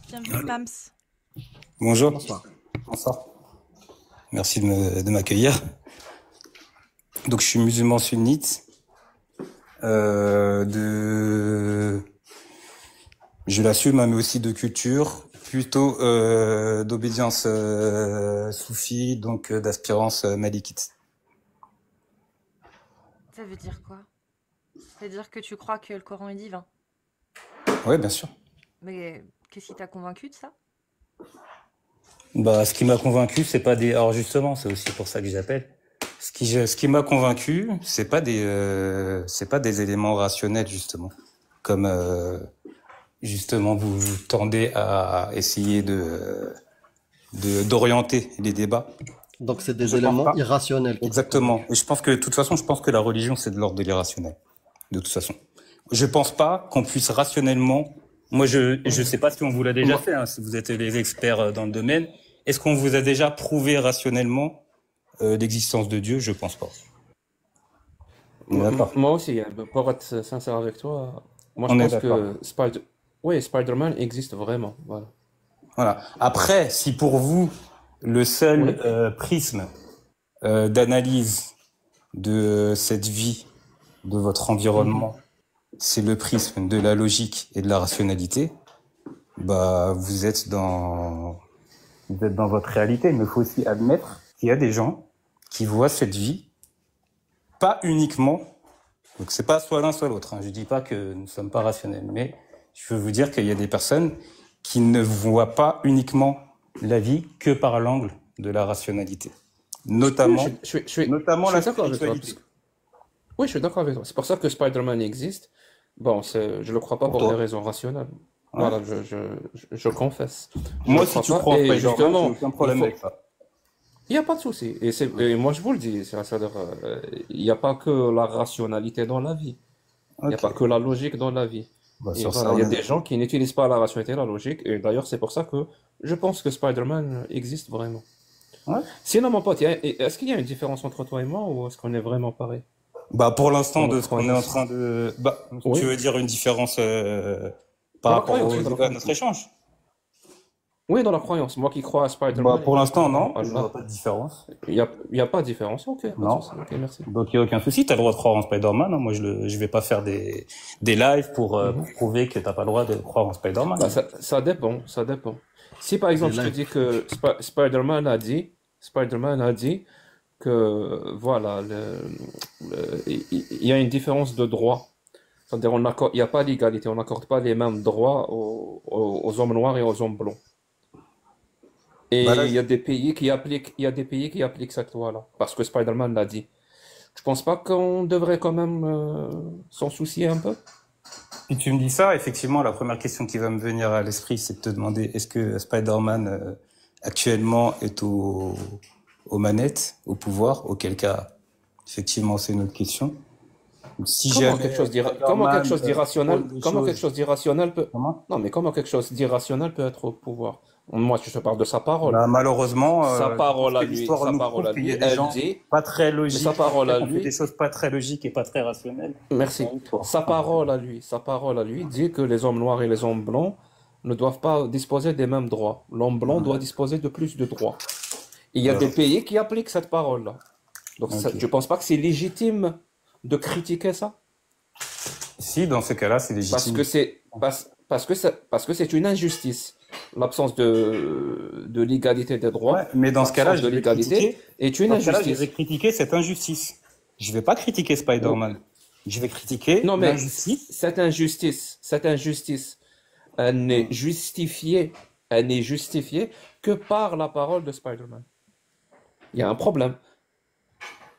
Bienvenue, Mams. Bonjour. Bonsoir. Bonsoir. Merci de m'accueillir. Donc, je suis musulman sunnite. De, je l'assume, hein, mais aussi de culture, plutôt d'obédience soufie, donc d'aspirance malikite. Ça veut dire quoi? Ça veut dire que tu crois que le Coran est divin. Oui, bien sûr. Mais qu'est-ce qui t'a convaincu de ça? Bah, ce qui m'a convaincu, c'est pas des. Alors justement, c'est aussi pour ça que j'appelle. Ce qui m'a convaincu, c'est pas des éléments rationnels justement, comme justement vous tendez à essayer d'orienter les débats. Donc, c'est des Je pense éléments pas. irrationnels qui te Exactement. convainquent. Et je pense que, de toute façon, je pense que la religion, c'est de l'ordre de l'irrationnel. De toute façon. Je pense pas qu'on puisse rationnellement. Moi, je sais pas si on vous l'a déjà Moi, fait, hein, si vous êtes les experts dans le domaine. Est-ce qu'on vous a déjà prouvé rationnellement l'existence de Dieu? Je pense pas. On est d'accord. Moi aussi, hein, pour être sincère avec toi, moi je On est pense d'accord. que oui, Spider-Man existe vraiment. Voilà. Voilà. Après, si pour vous, le Oui. seul prisme d'analyse de cette vie, de votre Mhm. environnement, c'est le prisme de la logique et de la rationalité, bah vous êtes dans votre réalité. Mais il faut aussi admettre qu'il y a des gens qui voient cette vie pas uniquement. Donc c'est pas soit l'un soit l'autre. Hein. Je dis pas que nous sommes pas rationnels, mais je veux vous dire qu'il y a des personnes qui ne voient pas uniquement la vie que par l'angle de la rationalité, Oui, notamment je notamment suis la d'accord avec toi. spiritualité. Oui, je suis d'accord avec toi. C'est pour ça que Spider-Man existe. Bon, je le crois pas Pour pour des toi, raisons rationnelles. hein. Voilà, je confesse. Je le Moi, si crois tu pas. crois en Et Spider-Man, j'ai justement, aucun il problème avec faut. ça. Il n'y a pas de souci. Et moi, je vous le dis, c'est-à-dire, il n'y a pas que la rationalité dans la vie. Il n'y a Ok. pas que la logique dans la vie. Bah, Et sur ça, voilà, il y on a est des gens d'accord. qui n'utilisent pas la rationalité et la logique. Et d'ailleurs, c'est pour ça que je pense que Spider-Man existe vraiment. Ouais. Sinon, mon pote, est-ce qu'il y a une différence entre toi et moi ou est-ce qu'on est vraiment pareil Bah, pour dans l'instant, de notre ce qu'on est en croyance? train de, bah, tu Oui, veux dire une différence par dans la rapport croyance, oui, dans la à croyance. notre échange? Oui, dans la croyance. Moi qui crois à Bah, Spider-Man et pour toi qui l'instant, crois non, en je vois Allah. pas de différence. Il y a pas de différence. Ok, pas de Non. souci. Ok, merci. Donc, il n'y a aucun souci. T'as le droit de croire en Spider-Man. Hein. Moi, je vais pas faire des lives pour Mhm. prouver que t'as pas le droit de croire en Spider-Man. Bah, Hein. ça dépend, ça dépend. Si par des exemple je te lives. dis que Spider-Man a dit que voilà, il y a une différence de droit. C'est-à-dire il n'y a pas d'égalité, on n'accorde pas les mêmes droits aux hommes noirs et aux hommes blonds. Bah Et là, il y a des pays qui appliquent cette loi-là, parce que Spider-Man l'a dit. Je pense pas qu'on devrait quand même s'en soucier un peu? si tu me dis ça, effectivement, la première question qui va me venir à l'esprit, c'est de te demander est-ce que Spider-Man actuellement est aux manettes, au pouvoir, auquel cas, effectivement, c'est une autre question. Donc, si jamais Spider-Man prône des Comment quelque choses, chose d'irrationnel peut, comment? non, mais comment quelque chose d'irrationnel peut être au pouvoir? Moi, je te parle de sa parole. Bah, malheureusement, je pense que l'histoire nous Sa parole prouve à qu'il y lui, a des elle gens dit, pas très mais sa logiques, en parole fait, à on fait des lui, choses pas très logiques et pas très rationnelles merci. dans l'histoire. Enfin, Sa parole à lui dit que les hommes noirs et les hommes blancs ne doivent pas disposer des mêmes droits. L'homme blanc doit ouais, disposer de plus de droits. Il y a bah, des pays qui appliquent cette parole-là. Donc, ok. je pense pas que c'est légitime de critiquer ça. Si, dans ce cas-là, c'est Parce légitime. que parce que c'est une injustice. L'absence de l'égalité des Ouais, droits, mais dans ce cas-là, l'absence je de vais l'égalité critiquer. est une Dans ce cas-là, je vais injustice. critiquer cette injustice. Je vais pas critiquer Ou- Spider-Man. Je vais critiquer Non, mais l'injustice. cette injustice, elle n'est Hmm. justifiée, elle n'est justifiée que par la parole de Spider-Man. Il y a un problème.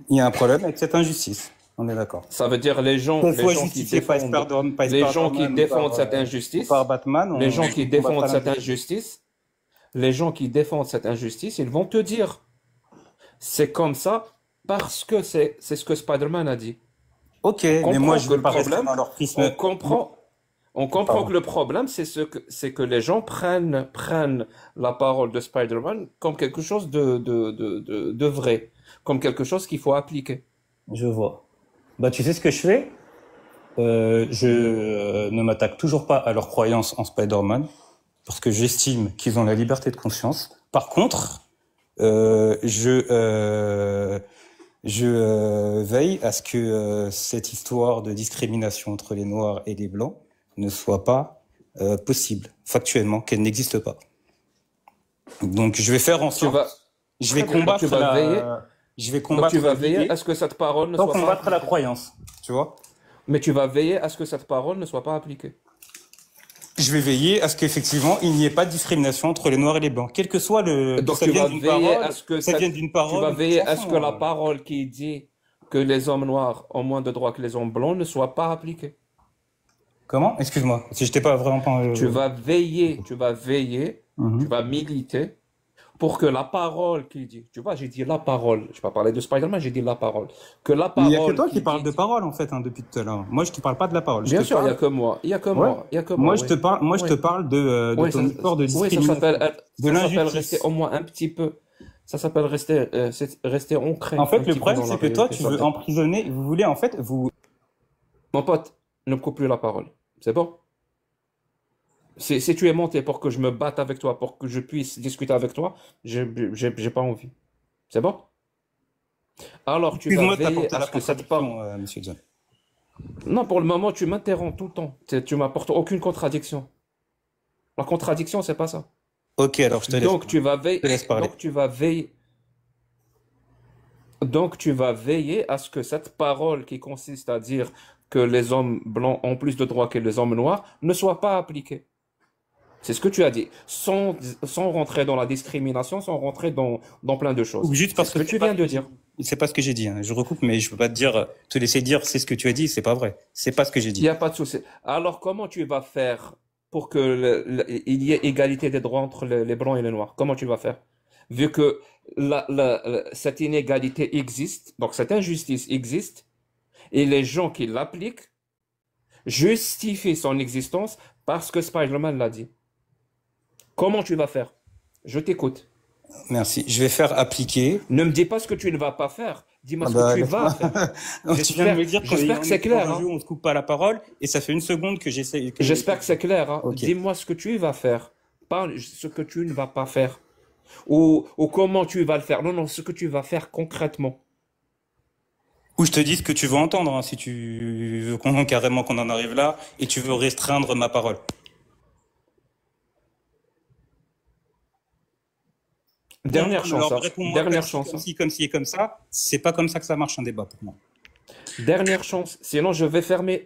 Il y a un problème avec cette injustice. On est d'accord. Ça veut dire Qu'on soit justifié les gens qui défendent Ou par Batman, les gens qui on combattra défendent cette l'injustice. injustice, les gens qui défendent cette injustice, ils vont te dire, c'est comme ça parce que c'est ce que Spider-Man a dit. Ok, On mais moi, comprend je que veux le pas rester problème, dans leur prisme. on comprend, on comprend Pardon. que le problème, c'est que les gens prennent la parole de Spider-Man comme quelque chose de vrai, comme quelque chose qu'il faut appliquer. Je vois. Bah, tu sais ce que je fais? Je ne m'attaque toujours pas à leur croyance en Spider-Man parce que j'estime qu'ils ont la liberté de conscience. Par contre, euh, je euh, je veille à ce que cette histoire de discrimination entre les Noirs et les Blancs ne soit pas possible, factuellement, qu'elle n'existe pas. Donc, je vais faire en Tu vas, sorte, je vais très bien, donc tu combattre vas veiller, je vais donc tu combattre vas veiller à l'idée ce que cette parole ne sans soit pas combattre la appliquée. croyance, tu vois. Mais tu vas veiller à ce que cette parole ne soit pas appliquée. Je vais veiller à ce qu'effectivement, il n'y ait pas de discrimination entre les Noirs et les Blancs, quel que soit que Donc ça tu vienne vas d'une veiller à parole, ce que ça vienne d'une tu parole vas ou d'une veiller à ce que chanson. la parole qui dit que les hommes noirs ont moins de droits que les hommes blancs ne soit pas appliquée. Comment? Excuse-moi, si je t'ai pas vraiment pas. Tu vas veiller, tu Mhm. vas militer pour que la parole qui dit, tu vois, j'ai dit la parole, je n'ai pas parlé de Spider-Man, j'ai dit la parole, que la Mais il y a que parole toi qui qui parle dit, de parole en fait, hein, depuis tout à l'heure. Moi, je te parle pas de la parole. Je bien te sûr, il n'y a parle. que moi, il y a que Ouais. moi, il y a que moi, oui, Moi, je oui, te parle de oui, ton histoire de oui, ça s'appelle, discrimination, de ça s'appelle rester au l'injustice. moins un petit peu, ça s'appelle rester, rester En ancré un fait, le petit peu problème, dans la c'est que toi, réalité. tu veux emprisonner. Vous voulez en fait vous. Mon pote, ne me coupe plus la parole, c'est bon? Si tu es monté pour que je me batte avec toi, pour que je puisse discuter avec toi, j'ai pas envie. C'est bon? Alors tu vas Excuse-moi de veiller t'apporter à la ce que cette part... contradiction, Monsieur John. Non, pour le moment, tu m'interromps tout le temps. Tu m'apportes aucune contradiction. La contradiction, c'est pas ça. Ok, alors Donc tu vas je te veiller, laisse parler. donc tu vas veiller à ce que cette parole qui consiste à dire que les hommes blancs ont plus de droits que les hommes noirs ne soit pas appliquée. C'est ce que tu as dit, sans rentrer dans la discrimination, sans rentrer dans plein de Ou choses. juste C'est parce ce que que c'est tu pas viens ce que de j'ai dire. dit. C'est pas ce que j'ai dit, hein. Je recoupe, mais je peux pas te dire, te laisser dire c'est ce que tu as dit, c'est pas vrai. C'est pas ce que j'ai Il n'y dit. a pas de souci. Alors, comment tu vas faire pour que il y ait égalité des droits entre les blancs et les noirs? Comment tu vas faire? Vu que cette inégalité existe, donc cette injustice existe, et les gens qui l'appliquent justifient son existence parce que Spider-Man l'a dit. Comment tu vas faire? Je t'écoute. Merci. Je vais faire appliquer. Ne me dis pas ce que tu ne vas pas faire. Dis-moi Ah ce que bah, tu vas laisse-moi. faire. Tu viens de me dire qu'on est, J'espère que on c'est était dans clair, un jeu hein. où on se coupe pas la parole, et ça fait une seconde que j'essaie, J'espère que c'est clair, hein. Ok. Dis-moi ce que tu vas faire. Pas ce que tu ne vas pas faire. Ou comment tu vas le faire. Non, non, ce que tu vas faire concrètement. Ou je te dis ce que tu veux entendre, hein, si tu veux carrément qu'on en arrive là, et tu veux restreindre ma parole. Dernière Alors chance, hein. réponds-moi Dernière chance, comme hein. ci, comme ci et comme ça. C'est pas comme ça que ça marche un débat pour moi. Dernière chance. Sinon, je vais fermer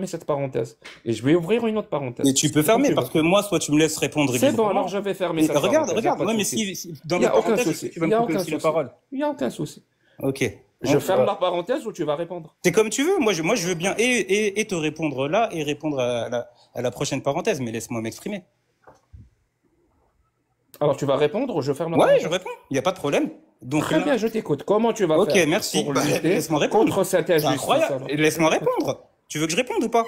cette parenthèse. Et je vais ouvrir une autre Et parenthèse. tu peux C'est comme fermer tu parce veux. que moi, soit tu me laisses répondre C'est bon, alors librement. je vais fermer Et cette regarde, parenthèse. Il n'y a regarde. pas de Ouais, mais souci. dans Il n'y mes a aucun parenthèses, souci. tu Il vas n'y me a couper aucun aussi la souci. parole. Il n'y a aucun souci. Ok. Je ferme la parenthèse ou tu vas répondre? C'est comme tu veux. Moi, je veux bien et te répondre là et répondre à la prochaine parenthèse, mais laisse-moi m'exprimer. Alors, tu vas répondre ou je ferme la Ouais, je parenthèse? réponds. Il n'y a pas de problème. Donc Très là, bien, je t'écoute. Comment tu vas ok, faire merci. pour Bah, lutter laisse-moi répondre. contre cette C'est injustice, incroyable. alors? Et laisse-moi Je t'écoute. répondre. Tu veux que je réponde ou pas?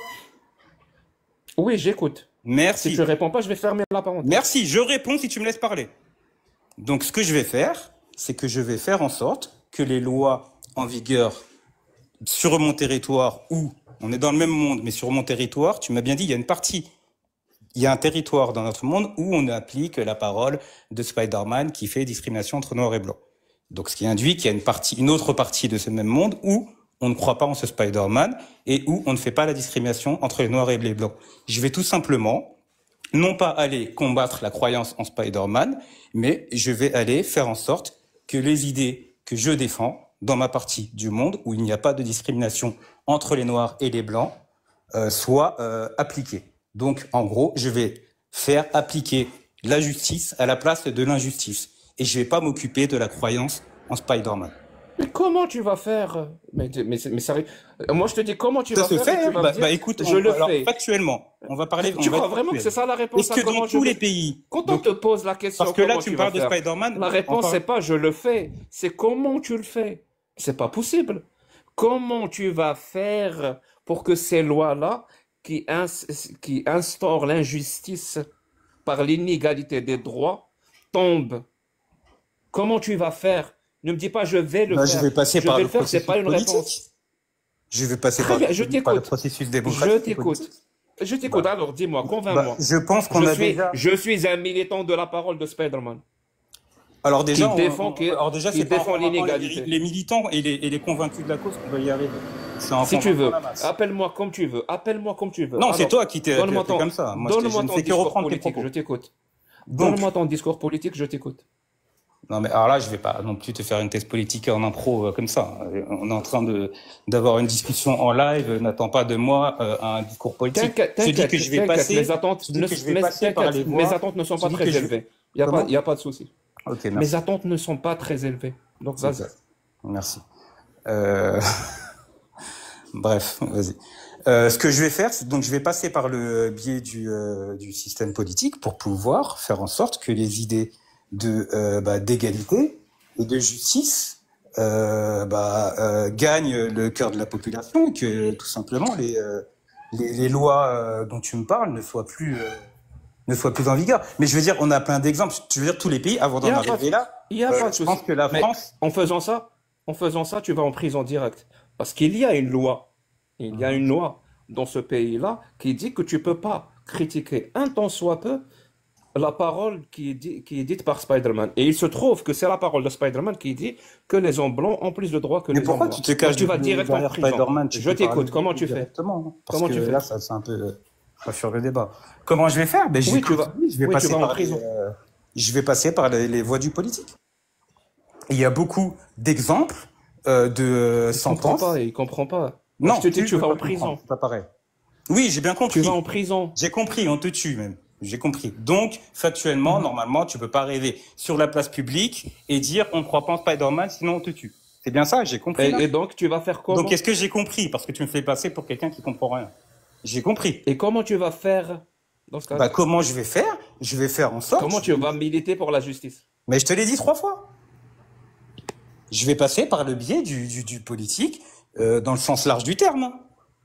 Oui, j'écoute. Si Merci. tu réponds pas, je vais fermer la parenthèse. Merci. Je réponds si tu me laisses parler. Donc, ce que je vais faire, c'est que je vais faire en sorte que les lois en vigueur sur mon territoire, où on est dans le même monde, mais sur mon territoire, tu m'as bien dit, il y a un territoire dans notre monde où on applique la parole de Spider-Man qui fait discrimination entre noirs et blancs. Donc, ce qui induit qu'il y a une autre partie de ce même monde où on ne croit pas en ce Spider-Man et où on ne fait pas la discrimination entre les noirs et les blancs. Je vais tout simplement non pas aller combattre la croyance en Spider-Man, mais je vais aller faire en sorte que les idées que je défends dans ma partie du monde, où il n'y a pas de discrimination entre les Noirs et les Blancs, soient appliquées. Donc, en gros, je vais faire appliquer la justice à la place de l'injustice. Et je vais pas m'occuper de la croyance en Spider-Man. Mais comment tu vas faire? Mais sérieux. Moi, je te dis comment tu Ça vas se faire fait, et tu hein. vas me dire, Bah écoute, je le alors fais. factuellement, on va parler, on Tu va crois être vraiment que c'est factuel. ça la réponse Est-ce à que comment dans je tous vais... les pays, Quand on donc, te pose la question parce que là comment tu tu me vas parles de faire, Spider-Man, la réponse enfin, c'est pas je le fais, c'est comment tu le fais. C'est pas possible. Comment tu vas faire pour que ces lois-là qui instaurent l'injustice par l'inégalité des droits tombent? Comment tu vas faire? Ne me dis pas je vais le bah, je faire. vais passer Je par vais le le faire, c'est processus pas une politique. réponse. Je vais passer Très bien, je par le t'écoute. processus Je démocratique et t'écoute. politique. Je t'écoute. Bah, Alors, dis-moi, convainc-moi. je pense qu'on a déjà. Je suis un militant de la parole de Spider-Man Alors qui déjà, défend, alors déjà, qui c'est pas en défend convaincant l'inégalité. les militants et les convaincus de la cause qu'on va y arriver. C'est en Si tu convaincant veux, la masse. appelle-moi comme tu veux. Appelle-moi comme tu veux. Non, c'est Alors, toi qui t'es donne-moi ton, comme ça. Moi, je donne-moi ne ton fais que discours reprendre tes politique, je propos. t'écoute. Donc, Donne-moi ton discours politique, je t'écoute. non, mais alors là, je vais pas non plus te faire une thèse politique en impro comme ça. On est en train d'avoir une discussion en live. N'attends pas de moi un discours politique. T'inquiète, Je te dis t'inquiète, que je vais t'inquiète. passer. Mes attentes Je te dis ne, que je vais mes, passer par les t'inquiète, mes voies. attentes ne sont Je pas te dis que très je. élevées. Comment? Y a pas de souci. Ok, Mes merci. attentes ne sont pas très élevées. Donc, vas-y. Merci. Euh, Bref, vas-y. Ce que je vais faire, c'est donc je vais passer par le biais du système politique pour pouvoir faire en sorte que les idées d'égalité et de justice gagnent le cœur de la population et que tout simplement les lois dont tu me parles ne soient plus en vigueur. Mais je veux dire, on a plein d'exemples. Je veux dire, tous les pays, avant Il n'y d'en a pas de, arriver là, y a pas de je pense souci. que la Mais France. en faisant ça, tu vas en prison directe. Parce qu'il y a une loi. Il y a une loi dans ce pays-là qui dit que tu peux pas critiquer un tant soit peu la parole qui est dite par Spider-Man. Et il se trouve que c'est la parole de Spider-Man qui dit que les hommes blancs ont plus de droits que Mais les hommes pourquoi tu noirs. te Donc caches tu vas direct en derrière prison. Spider-Man? Tu Je peux parler t'écoute. Comment tu fais? directement, hein, parce Comment que tu fais? là, ça c'est un peu pas sur le débat. Comment je vais faire? Ben, Oui, tu vas, je vais oui, tu passer vas en par prison. je vais passer par les voies du politique. Il y a beaucoup d'exemples de Il comprend sentences. pas, il comprend pas. Non, Je te dis, tu peux vas pas en comprendre, prison. c'est pas pareil. Oui, j'ai bien Tu compris. vas en prison. J'ai compris, on te tue même. J'ai compris. Donc, factuellement, Mhm. normalement, tu peux pas rêver sur la place publique et dire on ne croit pas en Spider-Man, sinon on te tue. C'est bien ça, j'ai compris là. Et donc, tu vas faire Donc, comment? est-ce que j'ai compris? Parce que tu me fais passer pour quelqu'un qui comprend rien. J'ai compris. Et comment tu vas faire dans ce Bah, cas-là? comment je vais faire? Je vais faire en sorte. Comment tu vas militer pour la justice? Mais je te l'ai dit 3 fois. Je vais passer par le biais du politique, dans le sens large du terme, hein.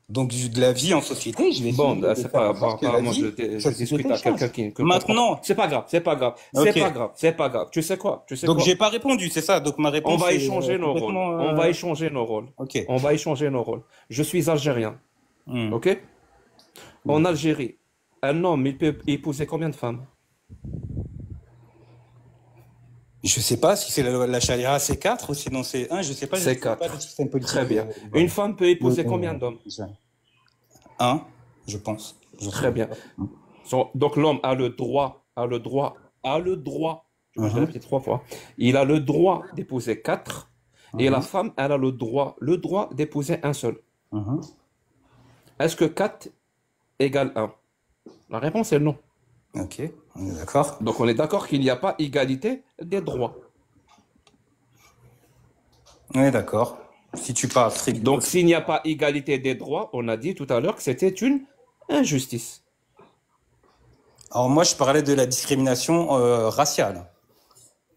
Donc, de la vie en société, je vais Bon, essayer de c'est faire pas, en sorte que la apparemment, vie, je cette discute société à quelqu'un change. qui comprend pas. Maintenant, C'est pas grave, c'est pas grave, ok. c'est pas grave, c'est pas grave. Tu sais quoi? Tu sais Donc, quoi? j'ai pas répondu, c'est ça. Donc, ma On réponse va est échanger nos rôles. complètement. On va échanger nos rôles. Ok. On va échanger nos rôles. Je suis algérien, Hmm. ok? En Algérie, un homme, il peut épouser combien de femmes? Je sais pas si c'est la charia, c'est 4 ou sinon c'est 1. Je sais pas. Je C'est sais pas 4. le système politique. Très bien. Voilà. Une femme peut épouser combien d'hommes? 1, je pense. Très bien. Donc l'homme a le droit, je vais Mhm. répéter 3 fois, il a le droit d'épouser 4, et la femme, elle a le droit d'épouser un seul. Mhm. Est-ce que 4 égale 1? La réponse est non. Ok, on est d'accord. Donc on est d'accord qu'il n'y a pas égalité des droits. On est d'accord. Si tu parles strict. Donc s'il n'y a pas égalité des droits, on a dit tout à l'heure que c'était une injustice. Alors moi, je parlais de la discrimination raciale.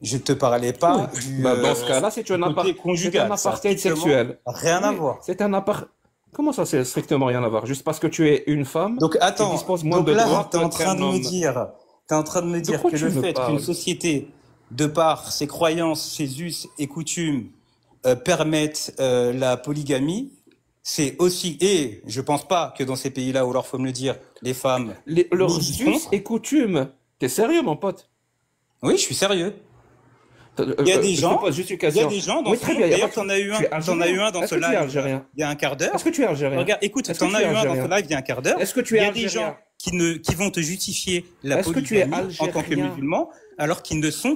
Je te parlais pas du Bah, dans ce cas-là, c'est un côté conjugal. Ça a apartheid strictement sexuel. rien à Oui, voir. c'est un apartheid. Comment ça, c'est strictement rien à voir? Juste parce que tu es une femme Donc qui attends, dispose moins donc de là, droits t'es en qu'un train de me homme. dire, quoi que tu le me fait qu'une parles? société, de par ses croyances, ses us et coutumes, permette la polygamie, c'est aussi, et je pense pas que dans ces pays-là, ou alors faut me le dire, les femmes Leurs militent us contre. et coutumes. T'es sérieux, mon pote? Oui, je suis sérieux. Il y a des Je te gens, pose juste une il y a question. des gens dans Oui, ce très monde. bien. D'ailleurs, t'en as eu Tu es un, t'en as eu algérien. un dans Est-ce ce que tu es live algérien? il y a un quart d'heure. Est-ce que tu es algérien? Regarde, écoute, Est-ce que t'en tu as es eu un dans algérien? ce live il y a un quart d'heure. Est-ce que tu Il es y a des gens algérien? qui vont te justifier la Est-ce que tu es polygamie en tant que algérien? musulman, alors qu'ils sont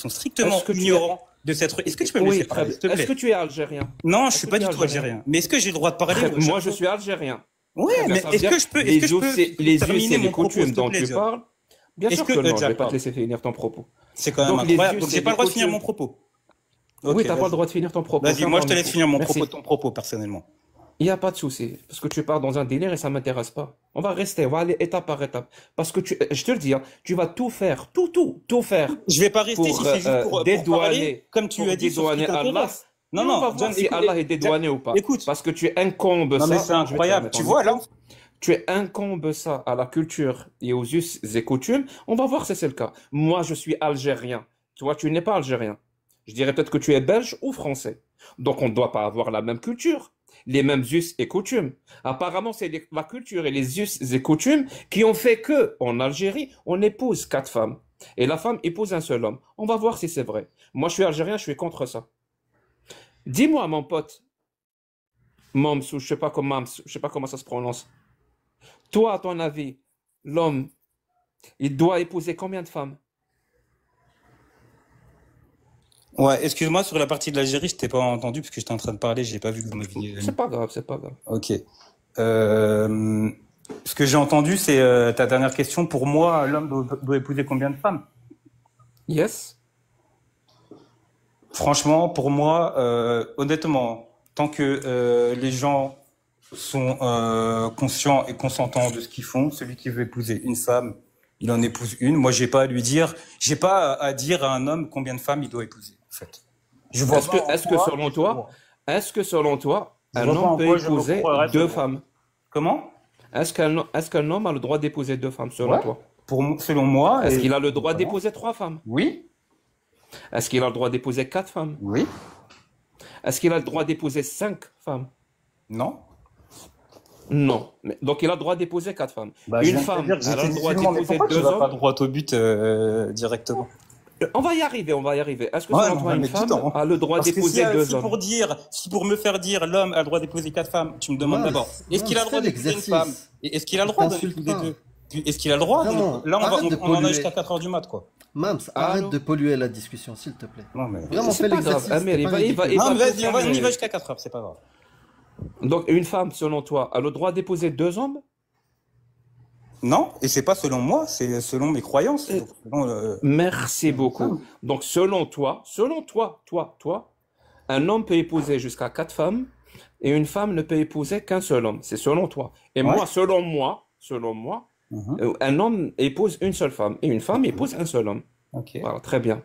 strictement Est-ce que tu es... ignorants de cette. Est-ce que tu peux me laisser Oui, très parler, bien. s'il te Est-ce plaît? que tu es algérien? Non, je Est-ce suis que pas tu es du tout algérien? algérien. Mais est-ce que j'ai le droit de parler ou Moi, chaque je fois? suis algérien. Ouais, Très bien, mais ça veut est-ce dire que je peux, les us et terminer les mon propos, coutumes s'il te dont plaît, tu John? parles, bien Est-ce sûr que que non, je ne John, vais pas te pardon. laisser finir ton propos. C'est quand même Donc, les incroyable. us Donc et j'ai pas les le droit de finir coutumes. mon propos. Oui, Ok, tu n'as pas le vas-y. droit de finir ton propos. Vas-y, moi je te laisse Ferme-toi. finir mon Merci. propos personnellement. Il n'y a pas de souci, parce que tu pars dans un délire et ça ne m'intéresse pas. On va rester, on va aller étape par étape. Parce que je te le dis, hein, tu vas tout faire, tout faire Je vais pas rester pour si c'est juste pour parler, dédouaner, comme tu as dit, sur ce qui Allah. t'intéresse. Et Non, on va non, voir John, si Allah est dédouané ou pas. écoute. Parce que tu incombes Non, mais ça, c'est je vais te incroyable. remettre Tu en vois, micro. là, Tu incombes ça à la culture et aux us et coutumes. On va voir si c'est le cas. Moi, je suis algérien. Tu vois, tu n'es pas algérien. Je dirais peut-être que tu es belge ou français. Donc, on ne doit pas avoir la même culture. les mêmes us et coutumes. Apparemment, c'est la culture et les us et coutumes qui ont fait que, en Algérie, on épouse 4 femmes. Et la femme épouse un seul homme. On va voir si c'est vrai. Moi, je suis algérien, je suis contre ça. Dis-moi, mon pote, Mams, ou je sais pas comment ça se prononce. Toi, à ton avis, l'homme, il doit épouser combien de femmes? Ouais, excuse-moi, sur la partie de l'Algérie, je t'ai pas entendu parce que j'étais en train de parler, j'ai pas vu que vous m'aviez. C'est pas grave, c'est pas grave. Ok. Euh, Ce que j'ai entendu, c'est ta dernière question. Pour moi, l'homme doit épouser combien de femmes? Yes? Franchement, pour moi, honnêtement, tant que les gens sont conscients et consentants de ce qu'ils font, celui qui veut épouser une femme, il en épouse une. Moi, j'ai pas à dire à un homme combien de femmes il doit épouser, en fait. Je vois pas en Est-ce que quoi- est-ce que selon toi, Je un vois pas en homme peut quoi je me épouser croirais 2 selon- femmes? Comment? Est-ce qu'un homme a le droit d'épouser 2 femmes selon Ouais. toi? Selon moi. Est-ce et- qu'il a le droit d'épouser 3 femmes? Oui, Est-ce qu'il a le droit d'épouser 4 femmes? oui, Est-ce qu'il a le droit d'épouser 5 femmes? non. Non. Donc il a le droit d'épouser 4 femmes. Bah, je Une viens de te femme, dire que elle a j'étais le droit musulman, mais d'épouser pourquoi tu 2 vas pas hommes. droit au but directement? On va y arriver, on va y arriver. Est-ce que Ouais, selon mais on toi, va une mettre du femme temps. a le droit Parce que d'épouser 2 si hommes? pour me faire dire l'homme a le droit d'épouser 4 femmes, tu me demandes Mince, d'abord, est-ce qu'il a le mince, droit fais d'épouser une l'exercice. femme? Et est-ce qu'il a le Je droit t'insulte d'épouser pas. deux? Puis est-ce qu'il a le droit Vraiment, là, arrête de on en a polluer. jusqu'à 4 heures du mat, quoi. Mams, Allô? arrête de polluer la discussion, s'il te plaît. Non, mais. Vraiment, C'est fais pas grave, l'exercice. Amir, c'est il pas va- ridicule. Non, mais pas vas-y, on y va jusqu'à 4 heures, c'est pas grave. Donc une femme, selon toi, a le droit d'épouser 2 hommes? Non, et c'est pas selon moi, c'est selon mes croyances. Donc, selon, Merci beaucoup. Donc selon toi, un homme peut épouser jusqu'à 4 femmes et une femme ne peut épouser qu'un seul homme. C'est selon toi. Et Ouais. moi, selon moi, Mhm. un homme épouse une seule femme et une femme épouse un seul homme. Ok. Voilà, très bien.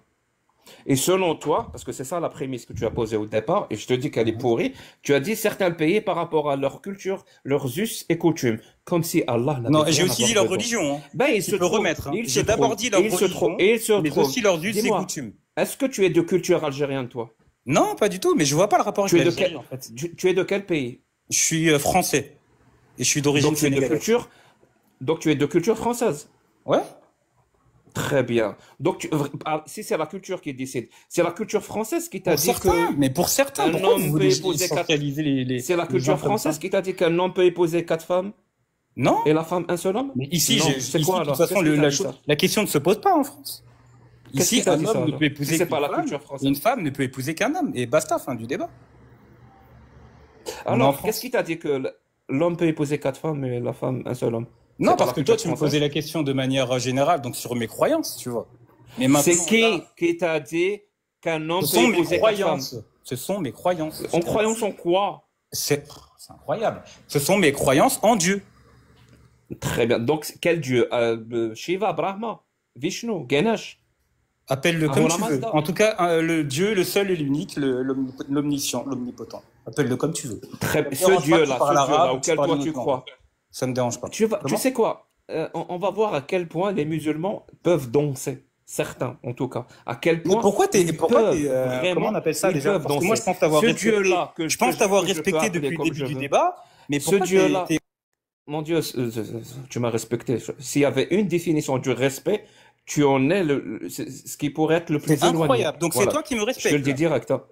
Et selon toi, parce que c'est ça la prémisse que tu as posée au départ, et je te dis qu'elle est pourrie, tu as dit certains pays par rapport à leur culture, leurs us et coutumes, comme si Allah n'avait Non, rien j'ai à aussi voir dit leur dedans. religion. Hein. Ben, il Tu se peux trouve, remettre. Hein. il se J'ai d'abord trouve, dit leur il se trouve, religion, il se mais trouve. aussi leurs us et Dis-moi, coutumes. est-ce que tu es de culture algérienne, toi? Non, pas du tout, mais je vois pas le rapport Tu es avec de l'Algérie, quel, en fait. tu es de quel pays? Je suis français et je suis d'origine Donc tu es de sénégalaise. culture française. Ouais. Très bien. Donc si c'est la culture qui décide, c'est la culture française qui t'a Pour dit certains, mais pour certains, un pourquoi homme vous peut voulez épouser essentialiser c'est la les culture gens comme française ça? qui t'a dit qu'un homme peut épouser 4 femmes Non, et la femme un seul homme? mais ici, Non, j'ai- c'est ici, quoi de alors? toute façon, Qu'est-ce qui t'a la, dit ça? la question ne se pose pas en France. Qu'est-ce Ici, qui t'a un dit ça homme ne alors? peut épouser Si c'est qu'une pas la femme, culture et française. une femme ne peut épouser qu'un homme. Et basta, fin du débat. On est en Alors, France. qu'est-ce qui t'a dit que l'homme peut épouser 4 femmes et la femme un seul homme? Non, C'est pas parce la que toi, culture tu me française. posais la question de manière générale, donc sur mes croyances, tu vois. Mais C'est maintenant, qui t'a dit qu'un homme ce peut sont mes épouser 4 femmes? croyances. Ce sont mes croyances. En croyance en quoi? C'est incroyable. Ce sont mes croyances en Dieu. Très bien. Donc, quel dieu? Shiva, Brahma, Vishnu, Ganesh. Appelle-le Ah, comme voilà, tu veux. Mazda. En tout cas, le Dieu, le seul et l'unique, l'omniscient, l'omnipotent. Appelle-le comme tu veux. Très... me dérange pas que tu parles ce dieu-là arabe, auquel tu parles toi une tu autre langue. crois. Ça me dérange pas. Tu Comment sais quoi? On va voir à quel point les musulmans peuvent danser. Certains, en tout cas. À quel Mais point pourquoi ils peuvent comment vraiment, on appelle ça ils déjà? peuvent Parce que moi, je danser. pense t'avoir Ce respecté. dieu-là Je pense t'avoir que je peux respecté appeler depuis le comme début je du veux. débat. Mais Ce pourquoi dieu-là, mon Dieu, tu m'as respecté. S'il y avait une définition du respect, tu en es ce qui pourrait être le plus c'est éloigné. incroyable. Donc Voilà. c'est toi qui me Je te le respectes. dis direct. Hein.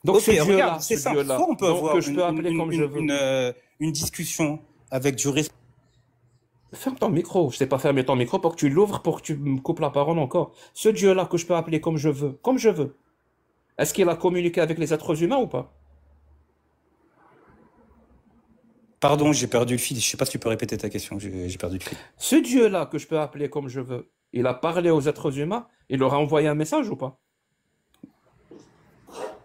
Donc Ok, ce dieu-là, regarde, c'est ça. dieu-là, Soit on peut donc, avoir que je peux appeler comme je veux. une discussion avec du respect. Ferme ton micro. Je t'ai pas fermé ton micro pour que tu l'ouvres, pour que tu me coupes la parole encore. Ce Dieu-là que je peux appeler comme je veux, est-ce qu'il a communiqué avec les êtres humains ou pas? Pardon, j'ai perdu le fil. Je sais pas si tu peux répéter ta question. J'ai perdu le fil. Ce Dieu-là que je peux appeler comme je veux, il a parlé aux êtres humains, il leur a envoyé un message ou pas?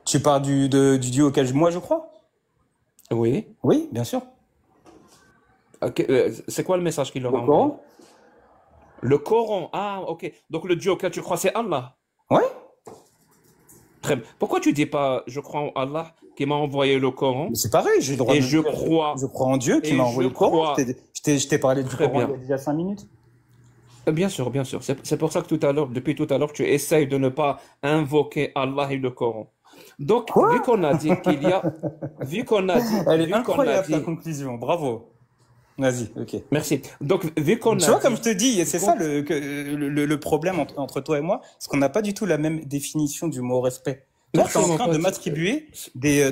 Tu parles du Dieu auquel moi je crois? Oui. Oui, bien sûr. C'est quoi le message qu'il leur a Le envoyé? Coran? Le Coran. Ah, ok. Donc le Dieu auquel tu crois, c'est Allah. Ouais. Très bien. Pourquoi tu dis pas, je crois en Allah qui m'a envoyé le Coran Mais c'est pareil, j'ai le droit et de je dire. crois. Je crois en Dieu qui Et m'a je envoyé le Coran. crois. Je t'ai parlé du Très Coran bien. il y a 5 minutes. Bien sûr, bien sûr. C'est pour ça que depuis tout à l'heure, tu essayes de ne pas invoquer Allah et le Coran. Donc, Quoi? vu qu'on a dit qu'il y a, vu qu'on a dit, Elle est vu qu'on a incroyable ta dit, conclusion, bravo. Vas-y, ok. merci. Donc, vu qu'on Tu a vois, comme dit je te dis, c'est qu'on- ça le problème entre toi et moi, c'est qu'on n'a pas du tout la même définition du mot respect. Toi, merci tu es en mon train de pote. m'attribuer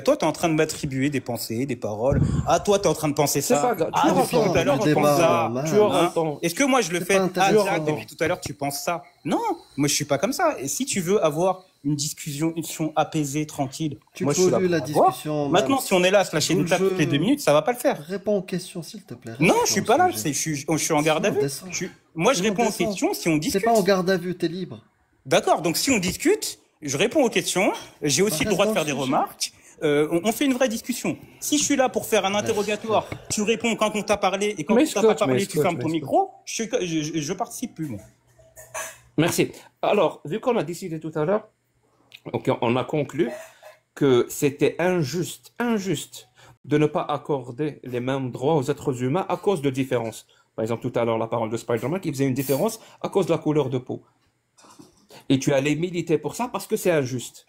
toi, t'es en train de m'attribuer des pensées, des paroles. Ah, toi, t'es en train de penser C'est ça. pas grave. Tu Ah, C'est auras depuis ça, tout ton à l'heure, le tu penses débat, ça. Tu auras man. le temps. Est-ce que moi, je le C'est fais? pas Ah, intéressant. Jack, depuis tout à l'heure, tu penses ça. Non, moi, je suis pas comme ça. Et si tu veux avoir une discussion apaisée, tranquille, Tu moi, je suis là pollues pour la avoir. discussion, Maintenant, man. si on est là à se lâcher Joue des le tapes toutes les 2 jeu. minutes, ça va pas le faire. Réponds aux questions, s'il te plaît. Non, Reste je sur suis le pas là. sujet. Je suis en garde à Sinon, vue. descends. Moi, je Sinon, réponds aux descends. questions si on T'es discute. pas en garde à vue, t'es libre. D'accord, donc si on discute, je réponds aux questions, j'ai Bah, aussi le reste droit de dans faire le des sujet. remarques, on fait une vraie discussion. Si je suis là pour faire un interrogatoire, tu réponds quand on t'a parlé, et quand Mais on t'a pas scotch, parlé, mais tu fermes scotch, ton mais micro, je participe plus, moi. Merci. Alors, vu qu'on a décidé tout à l'heure, ok, on a conclu que c'était injuste de ne pas accorder les mêmes droits aux êtres humains à cause de différences. Par exemple, tout à l'heure, la parole de Spider-Man qui faisait une différence à cause de la couleur de peau. Et tu allais militer pour ça parce que c'est injuste.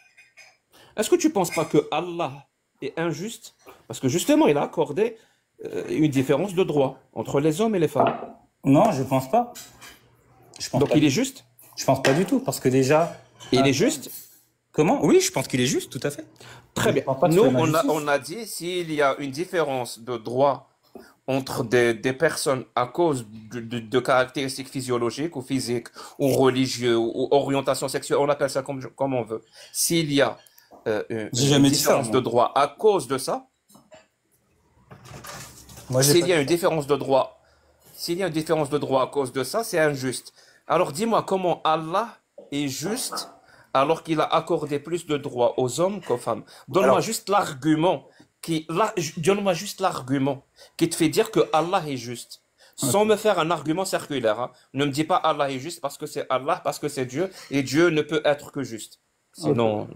Est-ce que tu ne penses pas que Allah est injuste? Parce que justement, il a accordé une différence de droit entre les hommes et les femmes. Non, je pense pas. Je pense Donc pas. il est juste? Je pense pas du tout, parce que déjà... Et il est juste? Comment? Oui, je pense qu'il est juste, tout à fait. Très Je bien. pense pas que Nous, ce soit on injustice. a dit s'il y a une différence de droit entre des personnes à cause de caractéristiques physiologiques ou physiques ou religieuses ou orientation sexuelle, on appelle ça comme on veut. S'il y a J'ai une jamais dit ça, différence moi. de droit à cause de ça, Moi, j'ai s'il pas y a dit une ça. différence de droit, s'il y a une différence de droit à cause de ça, c'est injuste. Alors dis-moi comment Allah est juste alors qu'il a accordé plus de droits aux hommes qu'aux femmes. Donne-moi Alors, juste donne-moi juste l'argument qui te fait dire que Allah est juste. Sans ok. me faire un argument circulaire, hein. Ne me dis pas Allah est juste parce que c'est Allah, parce que c'est Dieu, et Dieu ne peut être que juste. Ok. Sinon,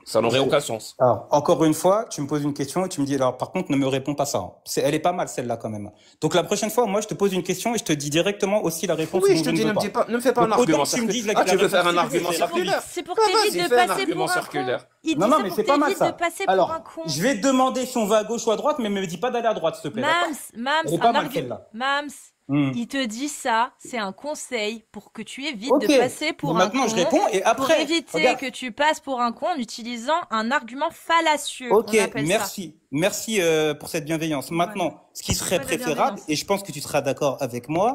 ça n'aurait Je- aucun sens. Alors, encore une fois, tu me poses une question et tu me dis, alors, par contre, ne me réponds pas ça. Hein. Elle est pas mal, celle-là, quand même. Donc, la prochaine fois, moi, je te pose une question et je te dis directement aussi la réponse Oui, dont je te je ne dis, veux pas. ne me fais pas un Donc, autant argument que tu me dises circulaire. Ah, la tu veux faire réponse un que tu veux, argument c'est la plus vite. circulaire? C'est pour Bah, t'éviter vas-y, de fais un passer argument pour un con. circulaire. Il Non, dit non, c'est mais pour c'est pas mal, t'éviter de ça. passer pour un Alors, con. je vais te demander si on va à gauche ou à droite, mais me dis pas d'aller à droite, s'il te plaît, d'accord? Mams, Elle est un pas mal, argument. celle-là. Mams, Hmm. il te dit ça, c'est un conseil pour que tu évites Ok. de passer Donc, pour un maintenant, je con, réponds et pour après, éviter regarde. que tu passes pour un con en utilisant un argument fallacieux. Ok, On appelle ça. merci. Merci pour cette bienveillance. Voilà. Maintenant, ce qui C'est serait pas de la préférable, bienveillance. et je pense que tu seras d'accord avec moi,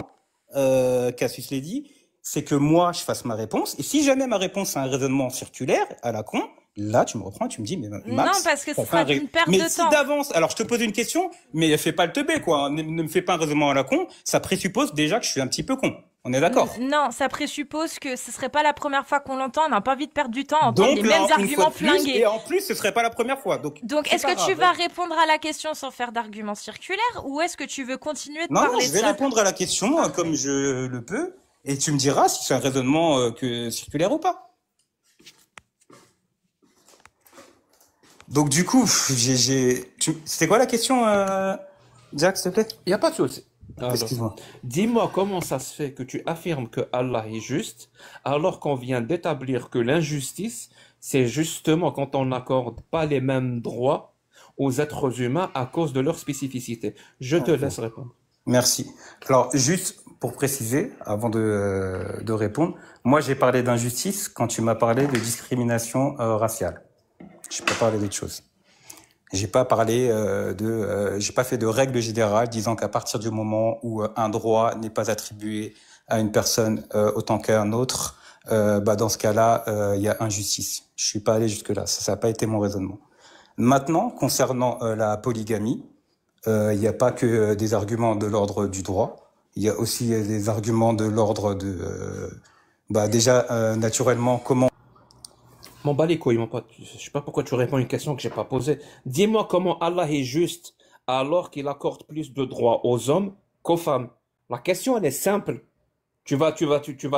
Cassius l'a dit, c'est que moi, je fasse ma réponse. Et si jamais ma réponse est un raisonnement circulaire, à la con, là, tu me reprends et tu me dis, mais Non, Max, parce que ce t'as fait sera un ré- une perte Mais de si temps. d'avance, alors je te pose une question, mais fais pas le teubé, quoi. Hein. Ne me fais pas un raisonnement à la con. Ça présuppose déjà que je suis un petit peu con. On est d'accord? Non, ça présuppose que ce serait pas la première fois qu'on l'entend. On n'a pas envie de perdre du temps à entendre Donc les là, mêmes une fois arguments de plus, flingués. et en plus, ce serait pas la première fois. Donc, Donc, c'est est-ce pas que tu grave. vas répondre à la question sans faire d'arguments circulaires ou est-ce que tu veux continuer de Non, non, parler je de vais ça? répondre à la question comme je le peux, et tu me diras si c'est un raisonnement circulaire ou pas. Donc du coup, c'était quoi la question, Jack, s'il te plaît? Il n'y a pas de souci. Alors, Excuse-moi. dis-moi comment ça se fait que tu affirmes que Allah est juste, alors qu'on vient d'établir que l'injustice, c'est justement quand on n'accorde pas les mêmes droits aux êtres humains à cause de leur spécificité. Je te Ok. laisse répondre. Merci. Alors, juste pour préciser, avant de répondre, moi j'ai parlé d'injustice quand tu m'as parlé de discrimination raciale. Je peux parler d'autre chose. J'ai pas parlé j'ai pas fait de règle générale disant qu'à partir du moment où un droit n'est pas attribué à une personne autant qu'à un autre, dans ce cas-là, il y a injustice. Je suis pas allé jusque là. Ça n'a pas été mon raisonnement. Maintenant, concernant la polygamie, il n'y a pas que des arguments de l'ordre du droit. Il y a aussi des arguments de l'ordre de déjà naturellement comment. M'en bats les couilles, mon pote. Je sais pas pourquoi tu réponds à une question que j'ai pas posée. Dis-moi comment Allah est juste alors qu'il accorde plus de droits aux hommes qu'aux femmes. La question, elle est simple. Tu vas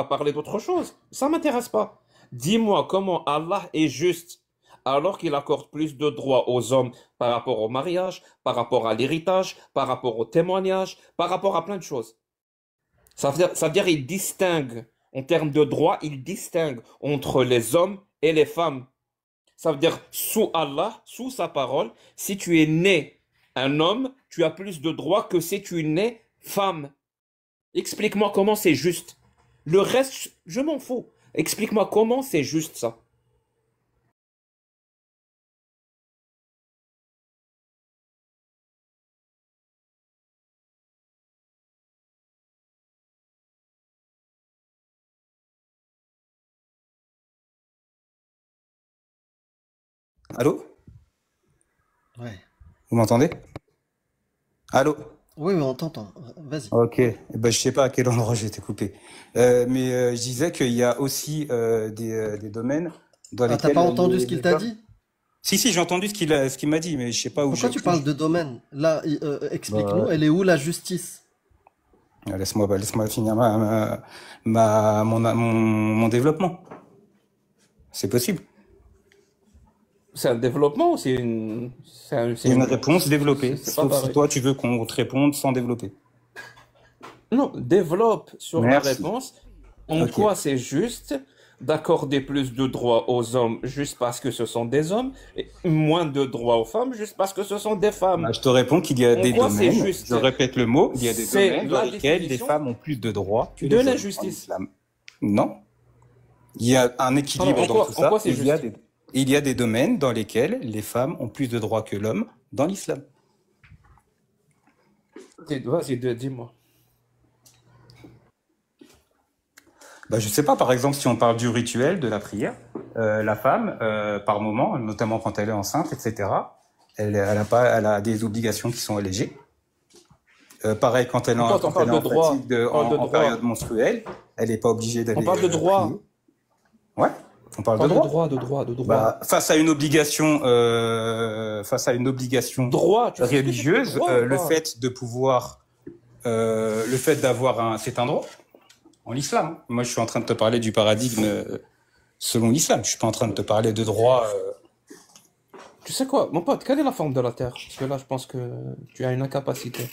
parler d'autre chose. Ça m'intéresse pas. Dis-moi comment Allah est juste alors qu'il accorde plus de droits aux hommes par rapport au mariage, par rapport à l'héritage, par rapport au témoignage, par rapport à plein de choses. Ça veut dire il distingue, en termes de droits, il distingue entre les hommes et les femmes. Ça veut dire sous Allah, sous sa parole, si tu es né un homme, tu as plus de droits que si tu es né femme. Explique-moi comment c'est juste. Le reste, je m'en fous. Explique-moi comment c'est juste ça. Allô? Ouais. Vous m'entendez? Allô? Oui, mais on t'entend. Vas-y. Ok. Ben, je sais pas à quel endroit j'ai été coupé. Je disais qu'il y a aussi des domaines dans Ah, t'as lesquels pas entendu ce les qu'il t'a hommes... dit? Si, j'ai entendu ce qu'il m'a dit, mais je sais pas où Pourquoi j'ai... tu parles de domaine? Là, explique-nous, Bah, elle est où la justice? laisse-moi finir mon développement. C'est possible. C'est un développement ou C'est une réponse développée, c'est pas sauf si pareil. toi tu veux qu'on te réponde sans développer. Non, développe sur la Merci. réponse. En Ok. quoi c'est juste d'accorder plus de droits aux hommes juste parce que ce sont des hommes et moins de droits aux femmes juste parce que ce sont des femmes. Bah, je te réponds qu'il y a En des quoi c'est domaines, juste? je répète le mot, il y a des C'est domaines dans la lesquels les définition femmes ont plus de droits que de les hommes en l'injustice. islam. Non. Il y a un Alors, équilibre dans tout en quoi ça. c'est juste? Il y a des domaines dans lesquels les femmes ont plus de droits que l'homme dans l'islam. Vas-y, dis-moi. Bah, je sais pas, par exemple, si on parle du rituel de la prière, la femme, par moment, notamment quand elle est enceinte, etc., elle a des obligations qui sont allégées. Pareil, quand elle est Pourquoi on quand elle parle est de en droit? fatigue, On parle de en droit. période menstruelle, elle n'est pas obligée On d'aller parle de prier. droit. Ouais, on On parle de parle de droit. droit, de droit, de droit. Bah, face à une obligation Droit, tu sais ce que c'est que religieuse, droit ou le pas? fait de pouvoir, le fait c'est un droit en islam. Moi, je suis en train de te parler du paradigme selon l'islam. Je suis pas en train de te parler de droit. Tu sais quoi, mon pote, quelle est la forme de la Terre? Parce que là, je pense que tu as une incapacité.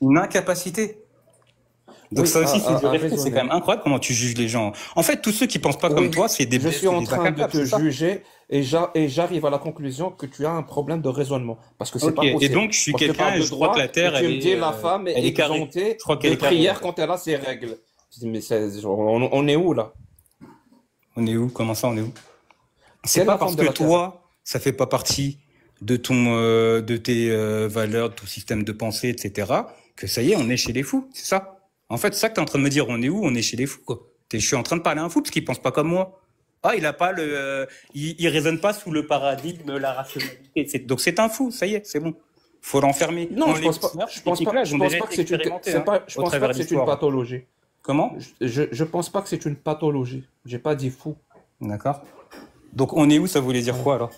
Une incapacité. Donc Oui, ça aussi, c'est du à respect. C'est raisonner. quand même incroyable comment tu juges les gens. En fait, tous ceux qui pensent pas comme Oui, toi, c'est je suis en des train de incapables, te c'est ça? juger et j'arrive à la conclusion que tu as un problème de raisonnement. Parce que c'est Ok. pas Et possible. donc, je suis Moi, je te quelqu'un parle et de je crois que droit la Terre, et tu me dis la femme est elle est carrée. exemptée Je crois de qu'elle est carrée. prière quand elle a ses règles. Je dis, mais on est où là? On est où? Comment ça, on est où? C'est Quelle est pas la parce forme de que la Terre? toi, ça fait pas partie de tes valeurs, de ton système de pensée, etc., que ça y est, on est chez les fous, c'est ça? En fait, c'est ça que t'es en train de me dire, on est où? On est chez les fous, quoi. Je suis en train de parler à un fou parce qu'il pense pas comme moi. Ah, il a pas il raisonne pas sous le paradigme, la rationalité. Donc c'est un fou, ça y est, c'est bon. Faut l'enfermer. Non, Les listeners, je ces pense pas, techniques-là, elles je ont pense déjà pas été que c'est une, expérimentées, c'est hein, pas, je au pense pas travers que de c'est une l'histoire. pathologie. Comment? Je pense pas que c'est une pathologie. J'ai pas dit fou. D'accord. Donc on est où, ça voulait dire quoi alors?